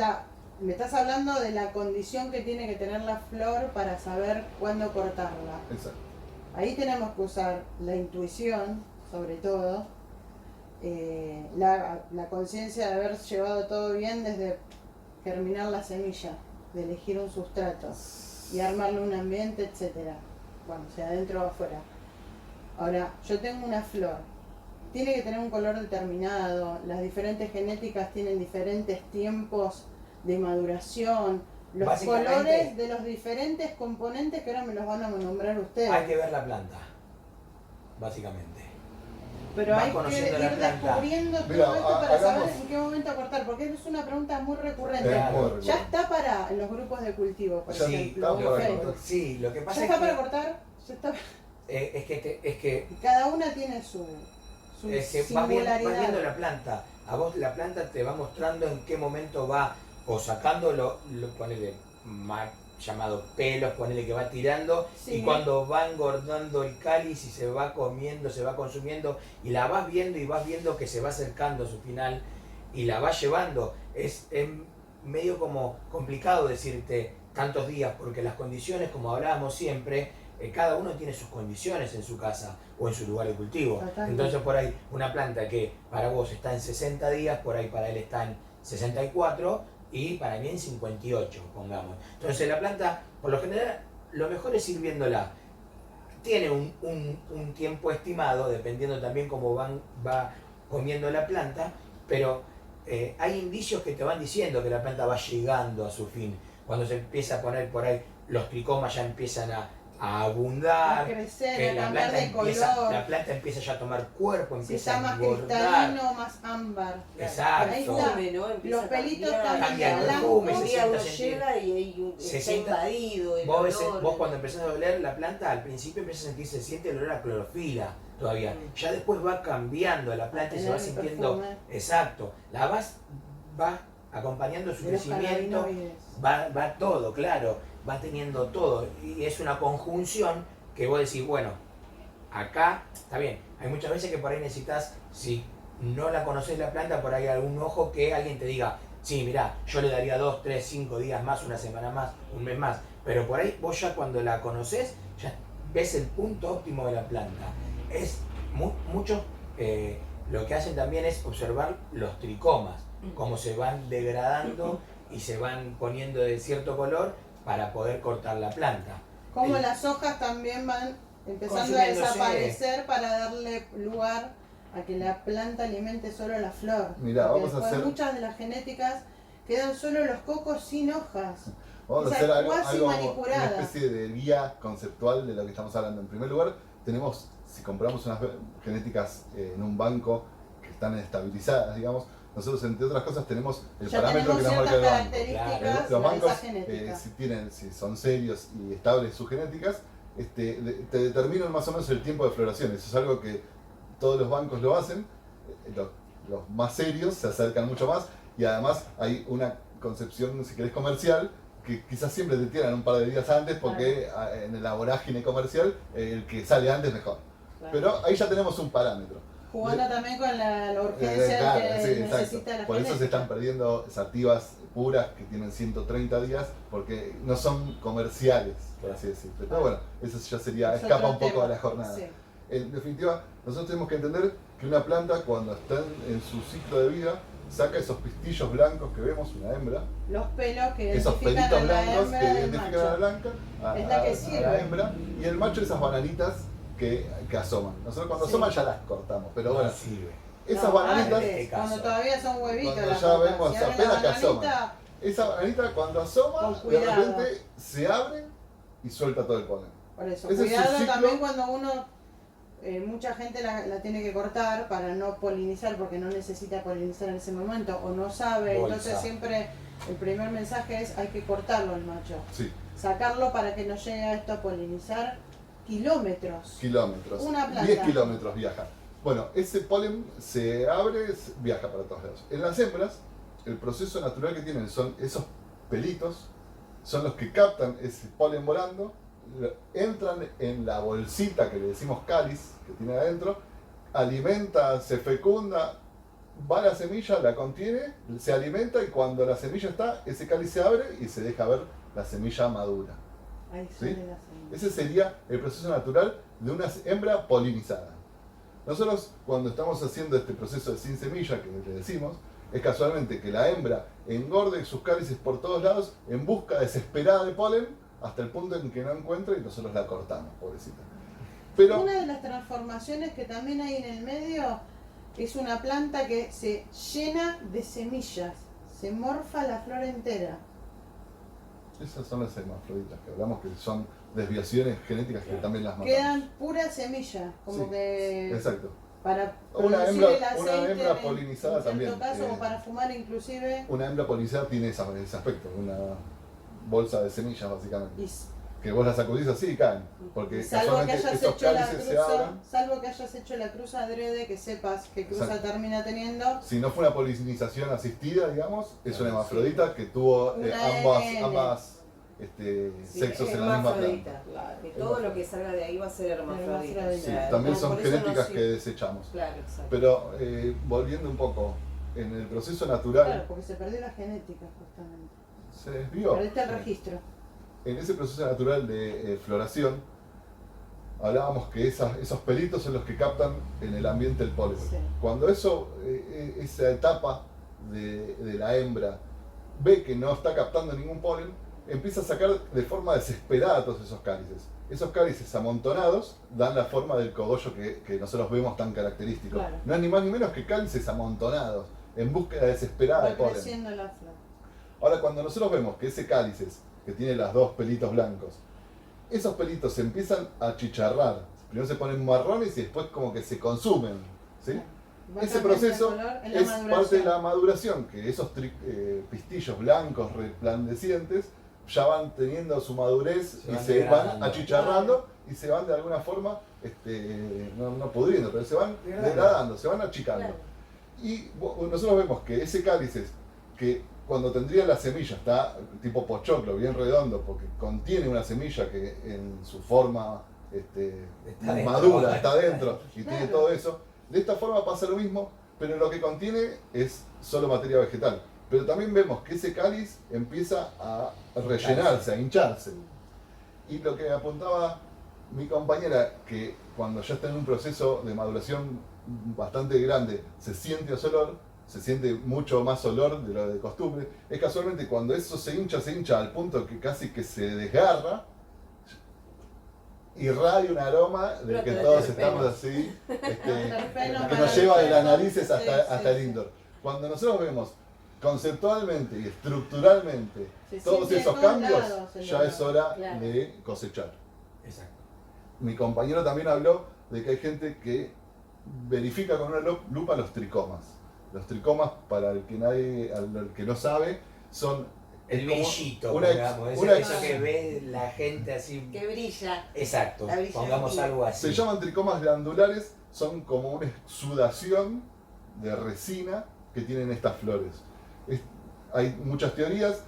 me estás hablando de la condición que tiene que tener la flor para saber cuándo cortarla. Exacto. Ahí tenemos que usar la intuición, sobre todo, la conciencia de haber llevado todo bien desde germinar la semilla, de elegir un sustrato y armarle un ambiente, etcétera. Bueno, sea adentro o afuera. Ahora, yo tengo una flor, tiene que tener un color determinado, las diferentes genéticas tienen diferentes tiempos de maduración, los Básicamente- colores de los diferentes componentes que ahora me los van a nombrar ustedes. Hay que ver la planta, básicamente. Pero vas hay que conociendo la ir planta. descubriendo todo Mira, esto para saber hagamos- en qué momento cortar, porque es una pregunta muy recurrente. Claro. Es muy recurrente. Ya está para los grupos de cultivo, por Ya ejemplo, estamos en para Facebook. cortar. Sí, lo que Ya pasa está es para que, cortar, ya está. es que Cada una tiene su vas viendo singularidad. la planta. A vos la planta te va mostrando en qué momento va o sacando ponele mal llamado pelos, ponele que va tirando, Sí. y cuando va engordando el cáliz y se va comiendo, se va consumiendo, y la vas viendo y vas viendo que se va acercando a su final y la vas llevando. Es medio como complicado decirte tantos días, porque las condiciones, como hablábamos siempre, cada uno tiene sus condiciones en su casa o en su lugar de cultivo. Totalmente. Entonces por ahí una planta que para vos está en 60 días, por ahí para él está en 64 y para mí en 58, pongamos. Entonces la planta, por lo general, lo mejor es ir viéndola. Tiene un tiempo estimado, dependiendo también cómo va comiendo la planta, pero hay indicios que te van diciendo que la planta va llegando a su fin. Cuando se empieza a poner por ahí, los tricomas ya empiezan a abundar, A crecer, que a la cambiar planta, de color. la planta empieza ya a tomar cuerpo, Si empieza está a más engordar. cristalino, más ámbar. Exacto. Ahí está. Perfume, ¿no? Empieza Los a pelitos cambiar. también Cambia el blanco. perfume, Un se día sienta uno a sentir- llega y hay se está sienta- invadido el Vos, olor. vos cuando empezás a oler la planta, al principio empiezas a sentir, se siente el olor a clorofila todavía. Ya después va cambiando la planta y se va Tener el sintiendo. perfume Exacto. La va acompañando su de los crecimiento, cannabinoides. va todo, claro, va teniendo todo. Y es una conjunción que vos decís, bueno, acá está bien. Hay muchas veces que por ahí necesitas, si no la conocés la planta, por ahí algún ojo que alguien te diga, sí, mirá, yo le daría 2, 3, 5 días más, una semana más, un mes más. Pero por ahí vos ya cuando la conocés, ya ves el punto óptimo de la planta. Es mucho, lo que hacen también es observar los tricomas, cómo se van degradando y se van poniendo de cierto color para poder cortar la planta. Como las hojas también van empezando a consumiéndose. desaparecer para darle lugar a que la planta alimente solo la flor. Mirá, Porque vamos a después hacer- muchas de las genéticas quedan solo los cocos sin hojas. Vamos O a sea, hacer algo, cuasi una manipulada. especie de guía conceptual de lo que estamos hablando. En primer lugar, tenemos, si compramos unas genéticas en un banco que están estabilizadas, digamos, nosotros entre otras cosas tenemos el Ya parámetro tenemos que nos marca el ciertas banco. características Los de bancos, esa genética. si son serios y estables sus genéticas, te determinan más o menos el tiempo de floración. Eso es algo que todos los bancos lo hacen. Los más serios se acercan mucho más y además hay una concepción, si querés, comercial, que quizás siempre te tiran un par de días antes porque en la vorágine comercial el que sale antes mejor. Claro. Pero ahí ya tenemos un parámetro. Jugando también con la urgencia Claro, que sí, necesita exacto. la Por eso se genética. están perdiendo sativas puras que tienen 130 días porque no son comerciales, por así decirlo. Pero bueno, eso ya sería, Es escapa otro un poco tema. de la jornada. Sí. En definitiva, nosotros tenemos que entender que una planta cuando está en su ciclo de vida saca esos pistillos blancos que vemos, una hembra, Los pelos que esos identifican pelitos a la blancos hembra que del identifican a la macho. blanca, Es la que a sirve. la hembra, y el macho esas bananitas que asoman. Nosotros cuando Sí. asoman ya las cortamos, pero bueno, sirve. esas No, bananitas, antes, este caso. cuando todavía son huevitos. Cuando las ya papas. vemos Si abren apenas la que asoman. bananita, esa bananita cuando asoma, Con de cuidado. repente se abre y suelta todo el polen. por eso, Ese es su cuidado ciclo. también cuando uno, mucha gente la tiene que cortar para no polinizar porque no necesita polinizar en ese momento o no sabe, Bolsa. entonces siempre el primer mensaje es hay que cortarlo al macho, Sí, sacarlo para que no llegue a esto a polinizar kilómetros. kilómetros. Una planta. 10 kilómetros viaja. Bueno, ese polen se abre, viaja para todos lados. En las hembras, el proceso natural que tienen son esos pelitos, son los que captan ese polen volando, entran en la bolsita que le decimos cáliz, que tiene adentro, alimenta, se fecunda, va a la semilla, la contiene, se alimenta y cuando la semilla está, ese cáliz se abre y se deja ver la semilla madura. Ahí ¿Sí? sale la semilla. Ese sería el proceso natural de una hembra polinizada. Nosotros cuando estamos haciendo este proceso de sin semilla, que le decimos, es casualmente que la hembra engorde sus cálices por todos lados en busca desesperada de polen hasta el punto en que no encuentra y nosotros la cortamos, pobrecita. Pero Una de las transformaciones que también hay en el medio es una planta que se llena de semillas, se morfa la flor entera. esas son las hermafroditas que hablamos, que son desviaciones genéticas que también las matamos. Quedan puras semillas, como Sí, que Exacto. para Una producir hembra- el aceite una hembra en polinizada cierto también, caso, o para fumar inclusive, Una hembra polinizada tiene ese aspecto, una bolsa de semillas básicamente. y Que vos las sacudís así y caen. Porque salvo que casualmente hayas esos hecho la cálices se cruza, abren. salvo que hayas hecho la cruz adrede, que sepas qué cruza Exacto. termina teniendo. Si no fue una polinización asistida, digamos, es una hermafrodita que tuvo Una ambas Sí, sexos en la misma planta. hermafrodita. Claro. Que todo lo que salga de ahí va a ser hermafrodita. Hermafrodita. Sí, O sea, también no, son por eso no genéticas sirve. que desechamos. Claro, exacto. Pero volviendo un poco, en el proceso natural Claro, porque se perdió la genética justamente. se desvió. Perdiste el registro. En ese proceso natural de floración, hablábamos que esos pelitos son los que captan en el ambiente el polen. Sí. Cuando esa etapa de la hembra ve que no está captando ningún polen, empieza a sacar de forma desesperada todos esos cálices. Esos cálices amontonados dan la forma del cogollo que nosotros vemos tan característico. Claro. No es ni más ni menos que cálices amontonados, en búsqueda desesperada de Va polen. creciendo la flor. Ahora, cuando nosotros vemos que ese cálices, que tiene las dos pelitos blancos, esos pelitos se empiezan a chicharrar. Primero se ponen marrones y después como que se consumen. ¿sí? Va Ese cambiando proceso de color en la es maduración. parte de la maduración, que esos pistillos blancos resplandecientes ya van teniendo su madurez Se y van se degradando. van achicharrando y se van de alguna forma, no pudriendo, pero se van degradando, se van achicando. Claro. Y nosotros vemos que ese cálices, que cuando tendría la semilla está tipo pochoclo, bien redondo, porque contiene una semilla que en su forma Está dentro. madura está dentro y Claro. tiene todo eso, de esta forma pasa lo mismo, pero lo que contiene es solo materia vegetal. Pero también vemos que ese cáliz empieza a rellenarse, a hincharse. Y lo que apuntaba mi compañera, que cuando ya está en un proceso de maduración bastante grande, se siente ese olor, se siente mucho más olor de lo de costumbre, es casualmente cuando eso se hincha al punto que casi que se desgarra, irradia un aroma del que Pero todos terpenos. estamos así, Terpenos que para nos lleva de las terpenos. narices hasta el indoor. Cuando nosotros vemos conceptualmente y estructuralmente Se todos siente de esos todos cambios, lados el ya olor. es hora Claro. de cosechar. Exacto. Mi compañero también habló de que hay gente que verifica con una lupa los tricomas. Los tricomas, para el que no sabe, son El como brillito, una pongamos, una eso que ve la gente así. Que brilla. Exacto, La brillantina. pongamos algo así. se llaman tricomas glandulares, son como una exudación de resina que tienen estas flores. Hay muchas teorías,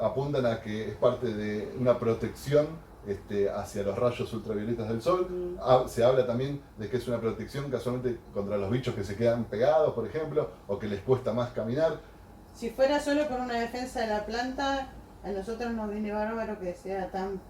apuntan a que es parte de una protección hacia los rayos ultravioletas del sol. Se habla también de que es una protección casualmente contra los bichos que se quedan pegados, por ejemplo, o que les cuesta más caminar. Si fuera solo por una defensa de la planta, a nosotros nos viene bárbaro que sea tan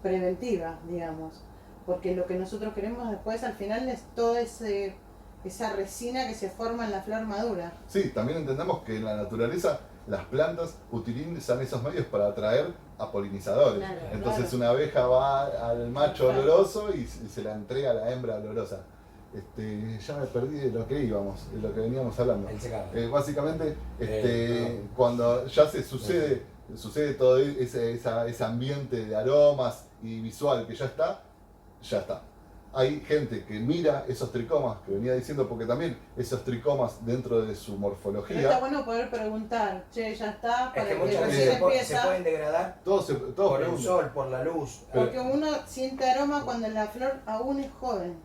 preventiva, digamos. Porque lo que nosotros queremos después al final es toda esa resina que se forma en la flor madura. Sí, también entendemos que en la naturaleza las plantas utilizan esos medios para atraer a polinizadores. Claro, Entonces claro. una abeja va al macho Claro. oloroso y se la entrega a la hembra olorosa. Ya me perdí de lo que íbamos, de lo que veníamos hablando. El secado. Básicamente, No. cuando ya sucede todo ese ambiente de aromas y visual que ya está. Hay gente que mira esos tricomas que venía diciendo, porque también esos tricomas dentro de su Pero está morfología, bueno poder preguntar, che, ya está, Es para que que muchas recién veces se empieza. pueden degradar todos por el preguntan. sol, por la luz. Porque uno siente aroma cuando la flor aún es joven.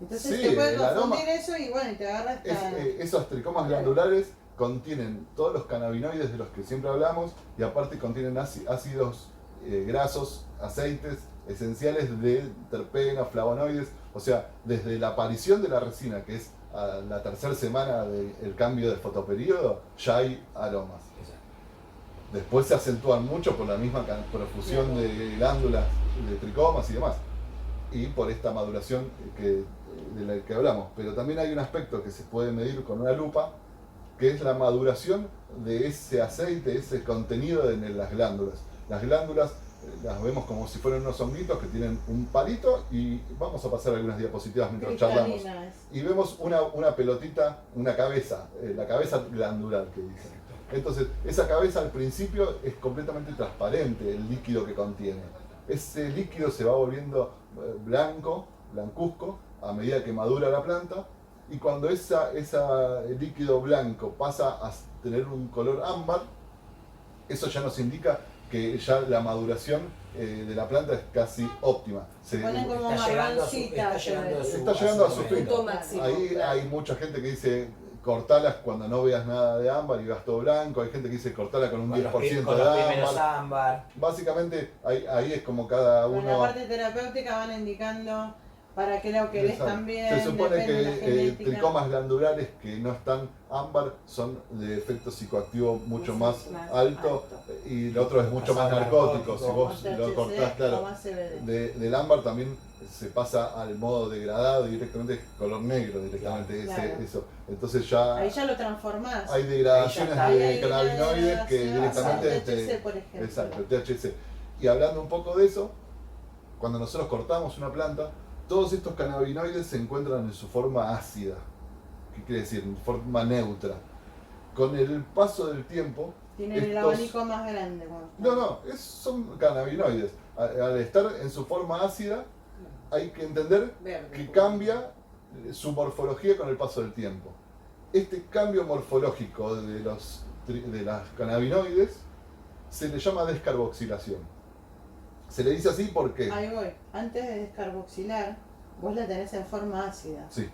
Entonces Sí, te puede el aroma- confundir eso y bueno, y te agarra hasta... Esos tricomas glandulares contienen todos los cannabinoides de los que siempre hablamos y aparte contienen ácidos grasos, aceites esenciales de terpenos, flavonoides, o sea, desde la aparición de la resina, que es a la tercera semana del cambio de fotoperíodo, ya hay aromas. Exacto. Después se acentúan mucho por la misma profusión de glándulas, de tricomas y demás, y por esta maduración de la que hablamos. Pero también hay un aspecto que se puede medir con una lupa, que es la maduración de ese aceite, ese contenido en las glándulas. Las glándulas las vemos como si fueran unos honguitos que tienen un palito, y vamos a pasar algunas diapositivas mientras charlamos. cristalina es. Y vemos una pelotita, una cabeza, la cabeza glandular que dice. Entonces, esa cabeza al principio es completamente transparente, el líquido que contiene. Ese líquido se va volviendo blancuzco, a medida que madura la planta, y cuando ese líquido blanco pasa a tener un color ámbar, eso ya nos indica que ya la maduración de la planta es casi óptima. Se ponen como Está llegando marroncita. Está llegando a su fin. Punto máximo. Ahí claro. hay mucha gente que dice cortalas cuando no veas nada de ámbar y veas todo blanco. Hay gente que dice cortala con un Con 10% con los de primeros ámbar. ámbar. Básicamente ahí es como cada Con la uno. parte terapéutica van indicando para qué lo querés Exacto. también. Se supone depende de la que genética. tricomas glandulares que no están ámbar son de efecto psicoactivo mucho más Más alto, y el otro es mucho más Más narcótico. Si narcótico. vos Más lo THC cortás, o claro. más CBD. Del ámbar también se pasa al modo degradado directamente, color negro directamente. Claro. Eso. Entonces ya Ahí ya lo transformás. hay degradaciones Ahí ya está. de cannabinoides que directamente THC, por ejemplo. Exacto, THC. Y hablando un poco de eso, cuando nosotros cortamos una planta, todos estos cannabinoides se encuentran en su forma ácida. ¿Qué quiere decir? En forma neutra. Con el paso del tiempo, Tienen el abanico más grande. son cannabinoides. Al estar en su forma ácida, hay que entender Verde. que cambia su morfología con el paso del tiempo. Este cambio morfológico de las cannabinoides se le llama descarboxilación. Se le dice así porque... Ahí voy. Antes de descarboxilar, vos la tenés en forma ácida. Sí,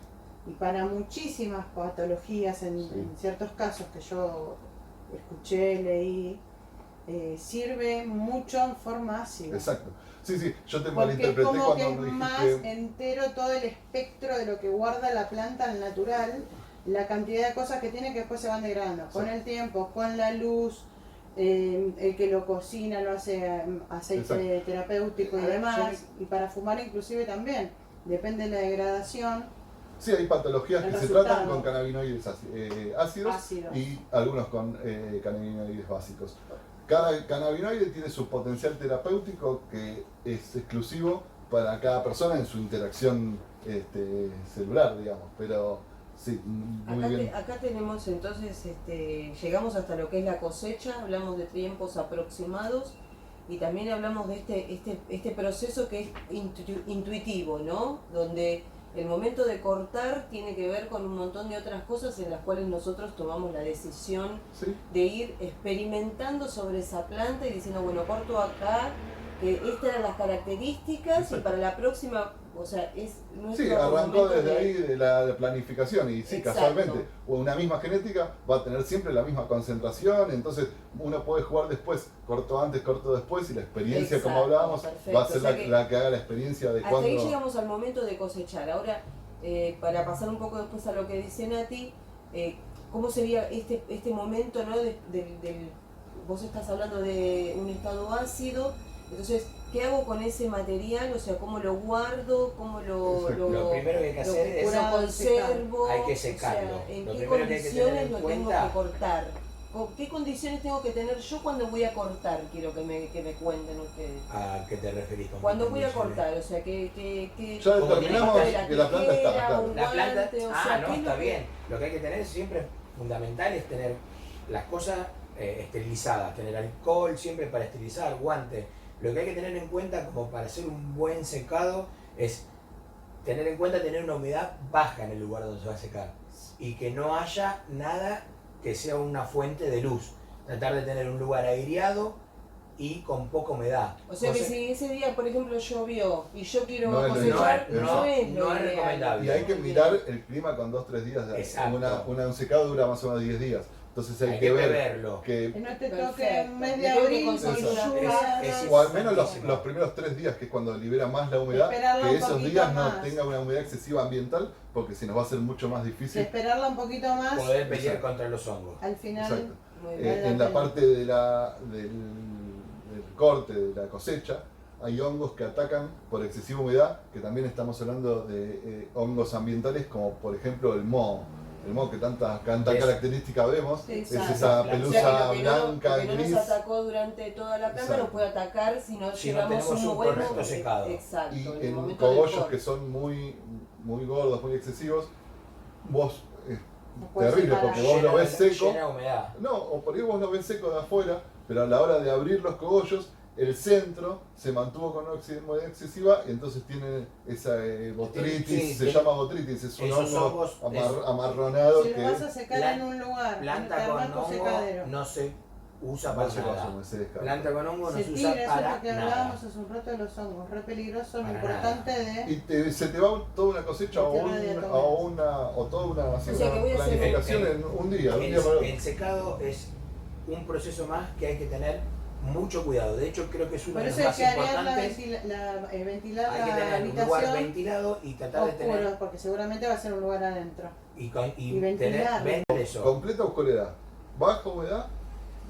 Y para muchísimas patologías, Sí. en ciertos casos que yo escuché, leí, sirve mucho en forma ácida. exacto. Sí, yo te Porque es malinterpreté como que es cuando más dijiste... entero todo el espectro de lo que guarda la planta al natural, la cantidad de cosas que tiene que después se van degradando. Con Sí. el tiempo, con la luz, el que lo cocina lo hace aceite terapéutico y A ver, demás, y para fumar inclusive también, depende de la degradación. Sí, hay patologías El que se resultado. tratan con cannabinoides ácidos Ácidos. y algunos con cannabinoides básicos. Cada cannabinoide tiene su potencial terapéutico que es exclusivo para cada persona en su interacción celular, digamos, pero sí, muy Acá, bien. acá tenemos entonces, llegamos hasta lo que es la cosecha, hablamos de tiempos aproximados y también hablamos de este proceso que es intuitivo, ¿no? Donde el momento de cortar tiene que ver con un montón de otras cosas en las cuales nosotros tomamos la decisión Sí. de ir experimentando sobre esa planta y diciendo, bueno, corto acá, que estas eran las características y Exacto. para la próxima, o sea, es nuestro Sí, arrancó momento desde de- ahí de la planificación y sí, Exacto. casualmente, una misma genética va a tener siempre la misma concentración, entonces uno puede jugar después, corto antes, corto después y la experiencia, como Exacto, hablábamos, perfecto. va a ser O sea la que la que haga la experiencia de Hasta cuando... ahí llegamos al momento de cosechar. Ahora, para pasar un poco después a lo que dice Nati, ¿cómo sería este momento, ¿no? Vos estás hablando de un estado ácido, entonces, ¿qué hago con ese material? O sea, ¿cómo lo guardo? ¿Cómo lo Lo primero que hay que hacer es lo conservo? hay que O sea, secarlo. ¿en Lo qué primero que hay que tener condiciones en lo tengo cuenta- que cortar? ¿Qué condiciones tengo que tener yo cuando voy a cortar? Quiero que me cuenten ustedes. ¿A qué te referís con Cuando voy a condiciones? cortar, o sea, que Ya Como determinamos tiene que que la planta está, tijera, claro. un La planta, guante, o sea, no, ¿qué es lo está que- bien. Lo que hay que tener siempre fundamental es tener las cosas esterilizadas, tener alcohol siempre para esterilizar, guantes. Lo que hay que tener en cuenta como para hacer un buen secado es tener en cuenta tener una humedad baja en el lugar donde se va a secar y que no haya nada que sea una fuente de luz. Tratar de tener un lugar aireado y con poca humedad. O sea que Cosa- si ese día, por ejemplo, llovió y yo quiero No es lo cosechar, ideal. no es lo No es ideal. recomendable. Y hay que mirar el clima con 2-3 días de Exacto. un secado dura más o menos 10 días. Entonces hay que ver preverlo. que, Que no te Perfecto. toque un mes de Me tengo que abril con conseguir una lluvias. Es- o al menos los importantísimo. primeros 3 días, que es cuando libera más la humedad, Esperarla que un esos poquito días no más. tenga una humedad excesiva ambiental, porque si nos va a ser mucho más De difícil. esperarla un poquito más, Poder pelear Exacto. contra los hongos. al final Exacto. Muy bien. Vale En la la pena. parte del corte, de la cosecha, hay hongos que atacan por excesiva humedad, que también estamos hablando de hongos ambientales, como por ejemplo el moho. El moho que tanta Es- característica vemos, Sí, es exacto. esa O sea, pelusa que lo que blanca, lo que no gris. nos atacó durante toda la planta Exacto. nos puede atacar si no Si no llevamos tenemos un buen correcto secado. Exacto. Y en el en momento del cogollos corte. que son muy gordos, muy excesivos, vos no puedes terrible, separar. porque vos lo ves seco. Llena de humedad. No, o por ahí vos lo ves seco de afuera, pero a la hora de abrir los cogollos, el centro se mantuvo con humedad excesiva y entonces tiene esa botritis, Sí, se sí. llama botritis, es un Esos hongo hongos, amarronado Si que lo vas a secar Pla- en un lugar, Planta te con armás tu hongo secadero. no se usa no para se nada. consume, se descarta. Planta con hongo no Se se tira, usa eso es para lo que nada. hablábamos hace un rato de los hongos, re peligroso, lo Para importante Y de... se te va toda una cosecha Y te radiatomeas. o toda una, sea que voy a hacer- planificación en un día para El otro. secado es un proceso más que hay que tener mucho cuidado. De hecho, creo que es uno Por de eso los hay más que arear importantes. ventilar Hay que la tener un lugar habitación ventilado y tratar de oscuro, tener porque seguramente va a ser un lugar adentro. y y ventilarlo. tener eso. Completa oscuridad, baja humedad,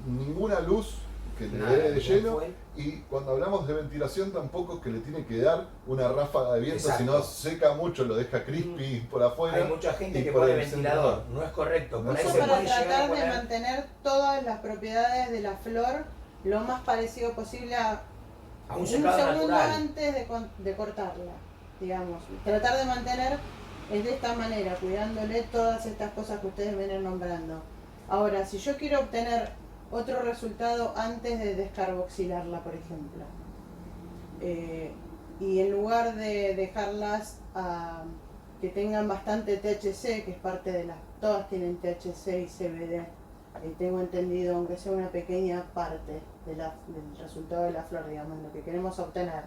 ninguna luz que le Nada, dé de no lleno. fue- Y cuando hablamos de ventilación tampoco es que le tiene que dar una ráfaga de viento, Exacto. sino seca mucho, lo deja crispy por afuera. Hay mucha gente y que por pone el ventilador, centro. no es correcto. Por No ahí es Eso se para puede llegar a tratar de poner mantener todas las propiedades de la flor lo más parecido posible a a un un secado segundo natural. antes de cortarla, digamos. Tratar de mantener es de esta manera, cuidándole todas estas cosas que ustedes vienen nombrando. Ahora, si yo quiero obtener otro resultado antes de descarboxilarla, por ejemplo, y en lugar de dejarlas que tengan bastante THC, que es parte de las, todas tienen THC y CBD, tengo entendido, aunque sea una pequeña parte del resultado de la flor, digamos, lo que queremos obtener.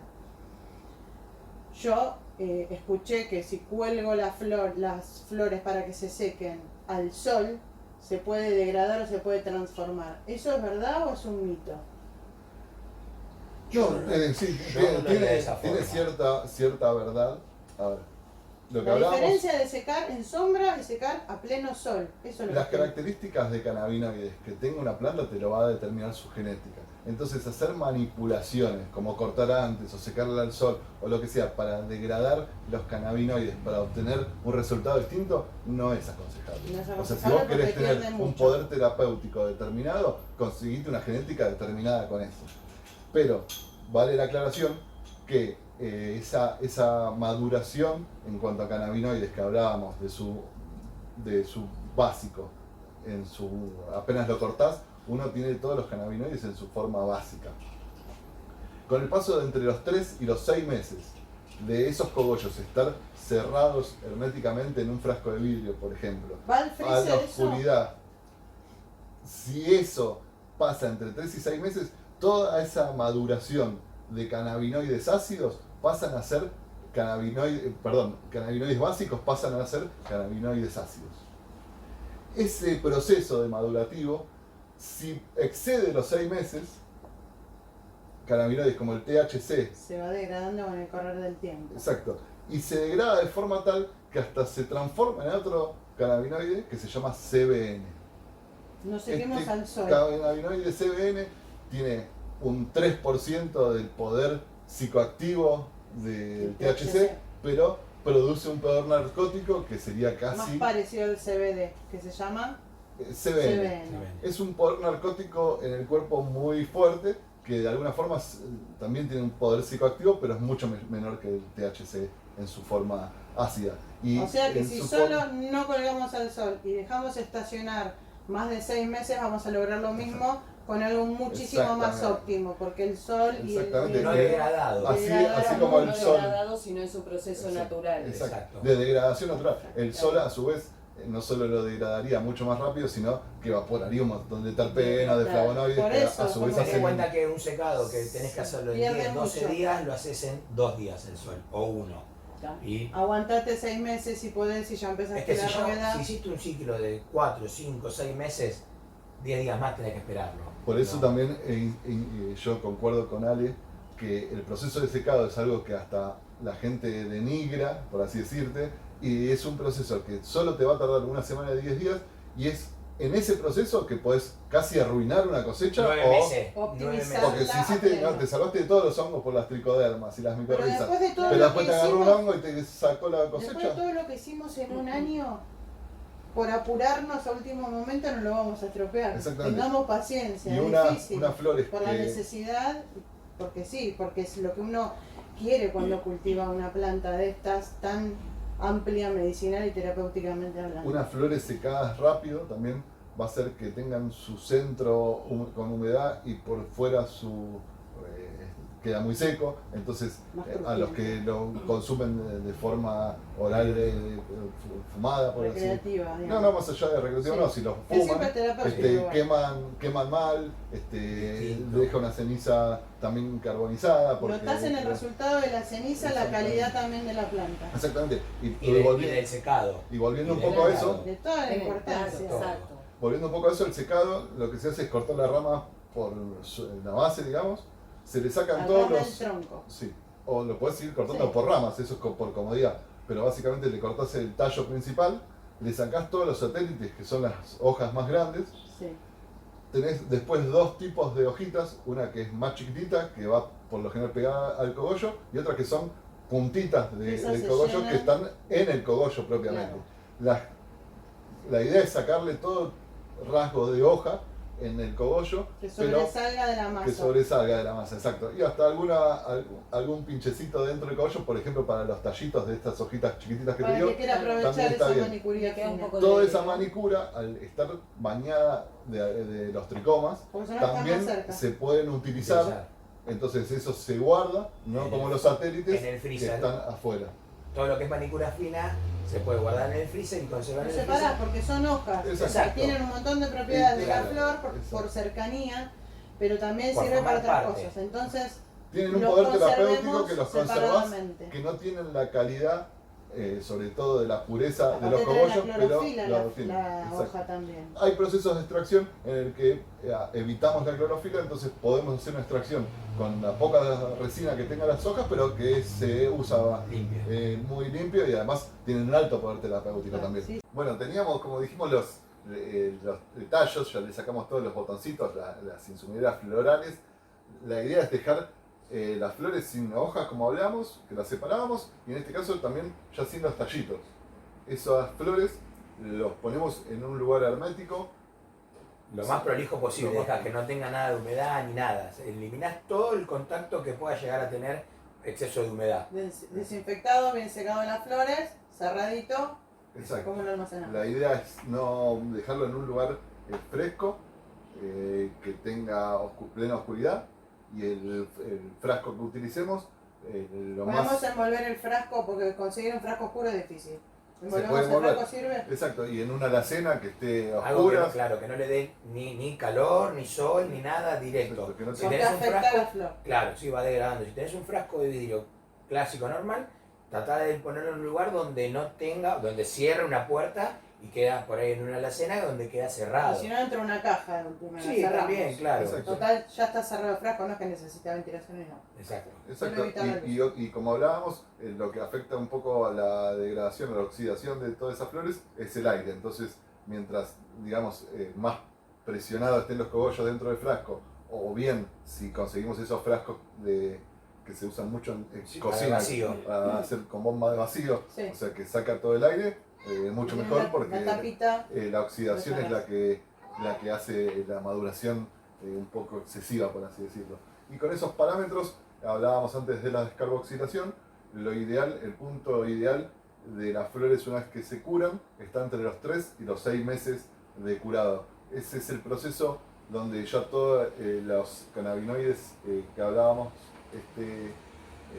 Yo escuché que si cuelgo las flores para que se sequen al sol, se puede degradar o se puede transformar. ¿Eso es verdad o es un mito? No, sí, yo no lo haría de esa tiene forma. cierta verdad. A ver, lo que La hablábamos, diferencia de secar en sombra y secar a pleno sol. Eso es lo las que características de cannabinoides que tenga una planta te lo va a determinar su genética. Entonces hacer manipulaciones como cortar antes o secarla al sol o lo que sea para degradar los cannabinoides para obtener un resultado distinto no es aconsejable. No es O sea, si aconsejable vos querés porque tener pierde un mucho. poder terapéutico determinado, conseguite una genética determinada con eso. Pero vale la aclaración que esa maduración en cuanto a cannabinoides que hablábamos de su básico, apenas lo cortás, uno tiene todos los cannabinoides en su forma básica. Con el paso de entre los 3 y los 6 meses de esos cogollos estar cerrados herméticamente en un frasco de vidrio, por ejemplo, ¿Va al a freezer la eso? oscuridad, si eso pasa entre 3 y 6 meses, toda esa maduración de cannabinoides ácidos pasan a ser cannabinoides básicos pasan a ser cannabinoides ácidos. Ese proceso de madurativo, si excede los 6 meses, cannabinoides como el THC, Se va degradando con el correr del tiempo. exacto, y se degrada de forma tal que hasta se transforma en otro cannabinoide que se llama CBN. Nos seguimos al sol. Cannabinoide CBN tiene un 3% del poder psicoactivo del THC, pero produce un poder narcótico que sería Más casi parecido al CBD, que se llama CBN. CBN. Es un poder narcótico en el cuerpo muy fuerte, que de alguna forma también tiene un poder psicoactivo, pero es mucho menor que el THC en su forma ácida. Y O sea que en si su solo forma- no colgamos al sol y dejamos estacionar más de 6 meses, vamos a lograr lo mismo con algo muchísimo más Exactamente. óptimo, porque el sol y Exactamente. No degradado. Así como el no sol. degradado, sino en su proceso Exacto. natural. Exacto. De degradación natural. El sol a su vez no solo lo degradaría mucho más rápido, sino que evaporaría un montón de terpenos, de Claro. flavonoides, Por que eso, a su vez como Ten hacen en cuenta que un secado que tenés que hacerlo en Pierde 10, 12 mucho. días, lo haces en 2 días el sol, o 1. Y Aguantate 6 meses si podés y ya es empezaste que la rueda. si hiciste un ciclo de 4, 5, 6 meses, 10 días más tenés que esperarlo. Por eso No. también yo concuerdo con Ale que el proceso de secado es algo que hasta la gente denigra, por así decirte, y es un proceso que solo te va a tardar una semana de 10 días, y es en ese proceso que podés casi arruinar una cosecha 9 o meses. optimizar. 9 porque meses. si hiciste, no, te salvaste de todos los hongos por las tricodermas y las Pero micorrizas, después de todo pero lo después que te agarró un hicimos, hongo y te sacó la después de cosecha. todo lo que hicimos en un año, por apurarnos a último momento no lo vamos a estropear. Exactamente. Tengamos paciencia, Y es una difícil. flor es Por la que necesidad, porque sí, porque es lo que uno quiere cuando cultiva una planta de estas tan amplia medicinal y terapéuticamente hablando. unas flores secadas rápido también va a hacer que tengan su centro con humedad y por fuera queda muy seco, entonces Más a los que lo consumen de forma oral fumada, por así Recreativa, no, digamos. no, más allá de recreativo, Sí. no, si los Es siempre fuman, terapéutico igual. queman mal, Distinto. deja una ceniza también carbonizada. Porque, Notás en el resultado de la ceniza la calidad también de la planta. Exactamente. Y del secado. y volviendo un y del poco a helado. eso, De toda la Claro, importancia. exacto. volviendo un poco a eso, el secado, lo que se hace es cortar la rama por la base, digamos, se le sacan Atrás todos del los... tronco. Sí, o lo puedes seguir cortando Sí. por ramas, eso es por comodidad, pero básicamente le cortás el tallo principal, le sacás todos los satélites, que son las hojas más grandes, Sí. tenés después dos tipos de hojitas, una que es más chiquitita, que va por lo general pegada al cogollo, y otra que son puntitas Esas del se cogollo llenan. que están en el cogollo propiamente. La idea es sacarle todo rasgo de hoja en el cogollo, Que pero sobresalga de la masa. que sobresalga de la masa, exacto. Y hasta algún pinchecito dentro del cogollo, por ejemplo, para los tallitos de estas hojitas chiquititas que te Para digo. que quiera aprovechar también está esa bien. manicuría Le queda un fina. poco Toda de- esa manicura, al estar bañada de los tricomas, Porque si no está también más cerca. se pueden utilizar. Entonces eso se guarda, no En como el- los satélites en el que freezer. están afuera. Todo lo que es manicura fina se puede guardar en el freezer y conservar Lo en el separás freezer. porque son hojas Exacto. que tienen un montón de propiedades de la Claro, flor exacto. por cercanía, pero también Por sirve para formar otras parte. cosas. Entonces, Tienen un los poder terapéutico conservemos que los conservas, separadamente. que no tienen la calidad, sobre todo de la pureza de los Aparte trae cogollos, la pero clorofila, lo la tienen. la Exacto. hoja también. Hay procesos de extracción en el que evitamos la clorofila, entonces podemos hacer una extracción con la poca resina que tengan las hojas, pero que se usa Limpio. muy limpio y además tienen un alto poder terapéutico Ah, también. sí. Bueno, teníamos, como dijimos, los tallos, ya le sacamos todos los botoncitos, las insumideras florales. La idea es dejar las flores sin hojas, como hablamos, que las separábamos, y en este caso también ya sin los tallitos. Esas flores los ponemos en un lugar hermético. Lo más prolijo posible, Lo más deja que no tenga nada de humedad ni nada. Eliminás todo el contacto que pueda llegar a tener exceso de humedad. Desinfectado, bien secado las flores, cerradito. Exacto. ¿Cómo lo almacenamos? La idea es no dejarlo en un lugar fresco, que tenga plena oscuridad, y el frasco que utilicemos, lo Podemos más... envolver el frasco porque conseguir un frasco oscuro es difícil. ¿Envolvemos puede el envolver. frasco sirve? Exacto, y en una alacena que esté Algo que oscura. no, claro, que no le dé ni calor, ni sol, ni nada directo. Exacto, que no Si Porque tenés un afecta a la frasco, flor. claro, sí, va degradando. Si tenés un frasco de vidrio clásico normal, tratá de ponerlo en un lugar donde no tenga, donde cierre una puerta y queda por ahí en una alacena donde queda cerrado. Y si no, dentro de una caja, primero Sí, cerramos. también, claro. Exacto. Total, ya está cerrado el frasco, no es que necesita ventilación y no. Exacto. Exacto, Solo evitar la y como hablábamos, lo que afecta un poco a la degradación, a la oxidación de todas esas flores es el aire. Entonces, mientras, digamos, más presionados estén los cogollos dentro del frasco, o bien si conseguimos esos frascos que se usan mucho en Sí, para cocina, vacío. para hacer con bomba de vacío, Sí. o sea que saca todo el aire, mucho Tiene mejor una porque tapita. la oxidación lo es la que hace la maduración un poco excesiva, por así decirlo. Y con esos parámetros, hablábamos antes de la descarboxilación, lo ideal, el punto ideal de las flores una vez que se curan está entre los 3 y los 6 meses de curado. Ese es el proceso donde ya todos los cannabinoides que hablábamos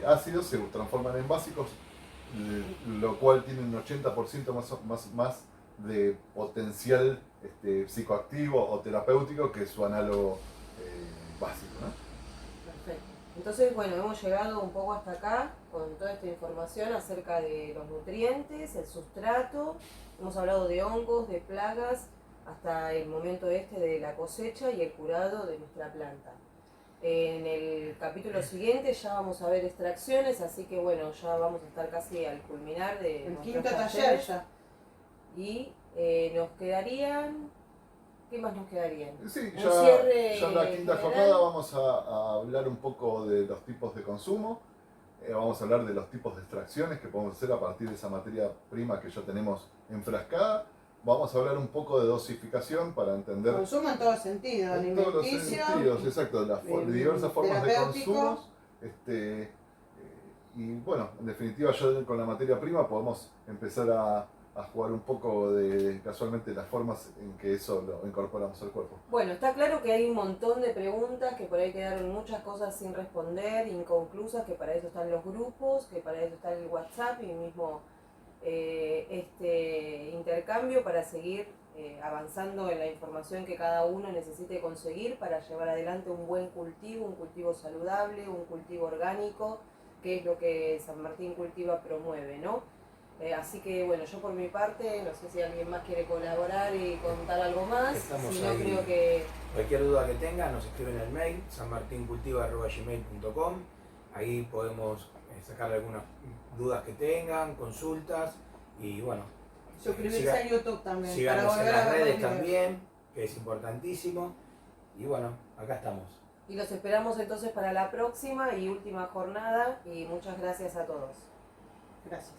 ácidos se transforman en básicos, lo cual tiene un 80% más de potencial psicoactivo o terapéutico que su análogo básico, ¿no? Perfecto. Entonces, bueno, hemos llegado un poco hasta acá con toda esta información acerca de los nutrientes, el sustrato, hemos hablado de hongos, de plagas, hasta el momento de la cosecha y el curado de nuestra planta. En el capítulo siguiente ya vamos a ver extracciones, así que bueno, ya vamos a estar casi al culminar de El nuestros quinto taller talleres. ya. Y nos quedarían... ¿Qué más nos quedarían? Sí, Un ya cierre en la quinta general. jornada vamos a hablar un poco de los tipos de consumo, vamos a hablar de los tipos de extracciones que podemos hacer a partir de esa materia prima que ya tenemos enfrascada, vamos a hablar un poco de dosificación para entender Consumo en todo sentido, en todos los alimenticio, sentidos, exacto, las diversas formas de terapéutico. consumo. Y bueno, en definitiva ya con la materia prima podemos empezar a jugar un poco de casualmente las formas en que eso lo incorporamos al cuerpo. Bueno, está claro que hay un montón de preguntas, que por ahí quedaron muchas cosas sin responder, inconclusas, que para eso están los grupos, que para eso está el WhatsApp y mismo este intercambio para seguir avanzando en la información que cada uno necesite conseguir para llevar adelante un buen cultivo, un cultivo saludable, un cultivo orgánico, que es lo que San Martín Cultiva promueve, ¿no? Así que bueno, yo por mi parte, no sé si alguien más quiere colaborar y contar algo más, Estamos si no ahí. creo que... Cualquier duda que tengan nos escriben al mail sanmartincultiva@gmail.com. Ahí podemos sacar algunas dudas que tengan, consultas y bueno. Suscribirse a YouTube también. Para Síganos en volver a las ver los redes videos. también, que es importantísimo. Y bueno, acá estamos. Y los esperamos entonces para la próxima y última jornada y muchas gracias a todos. Gracias.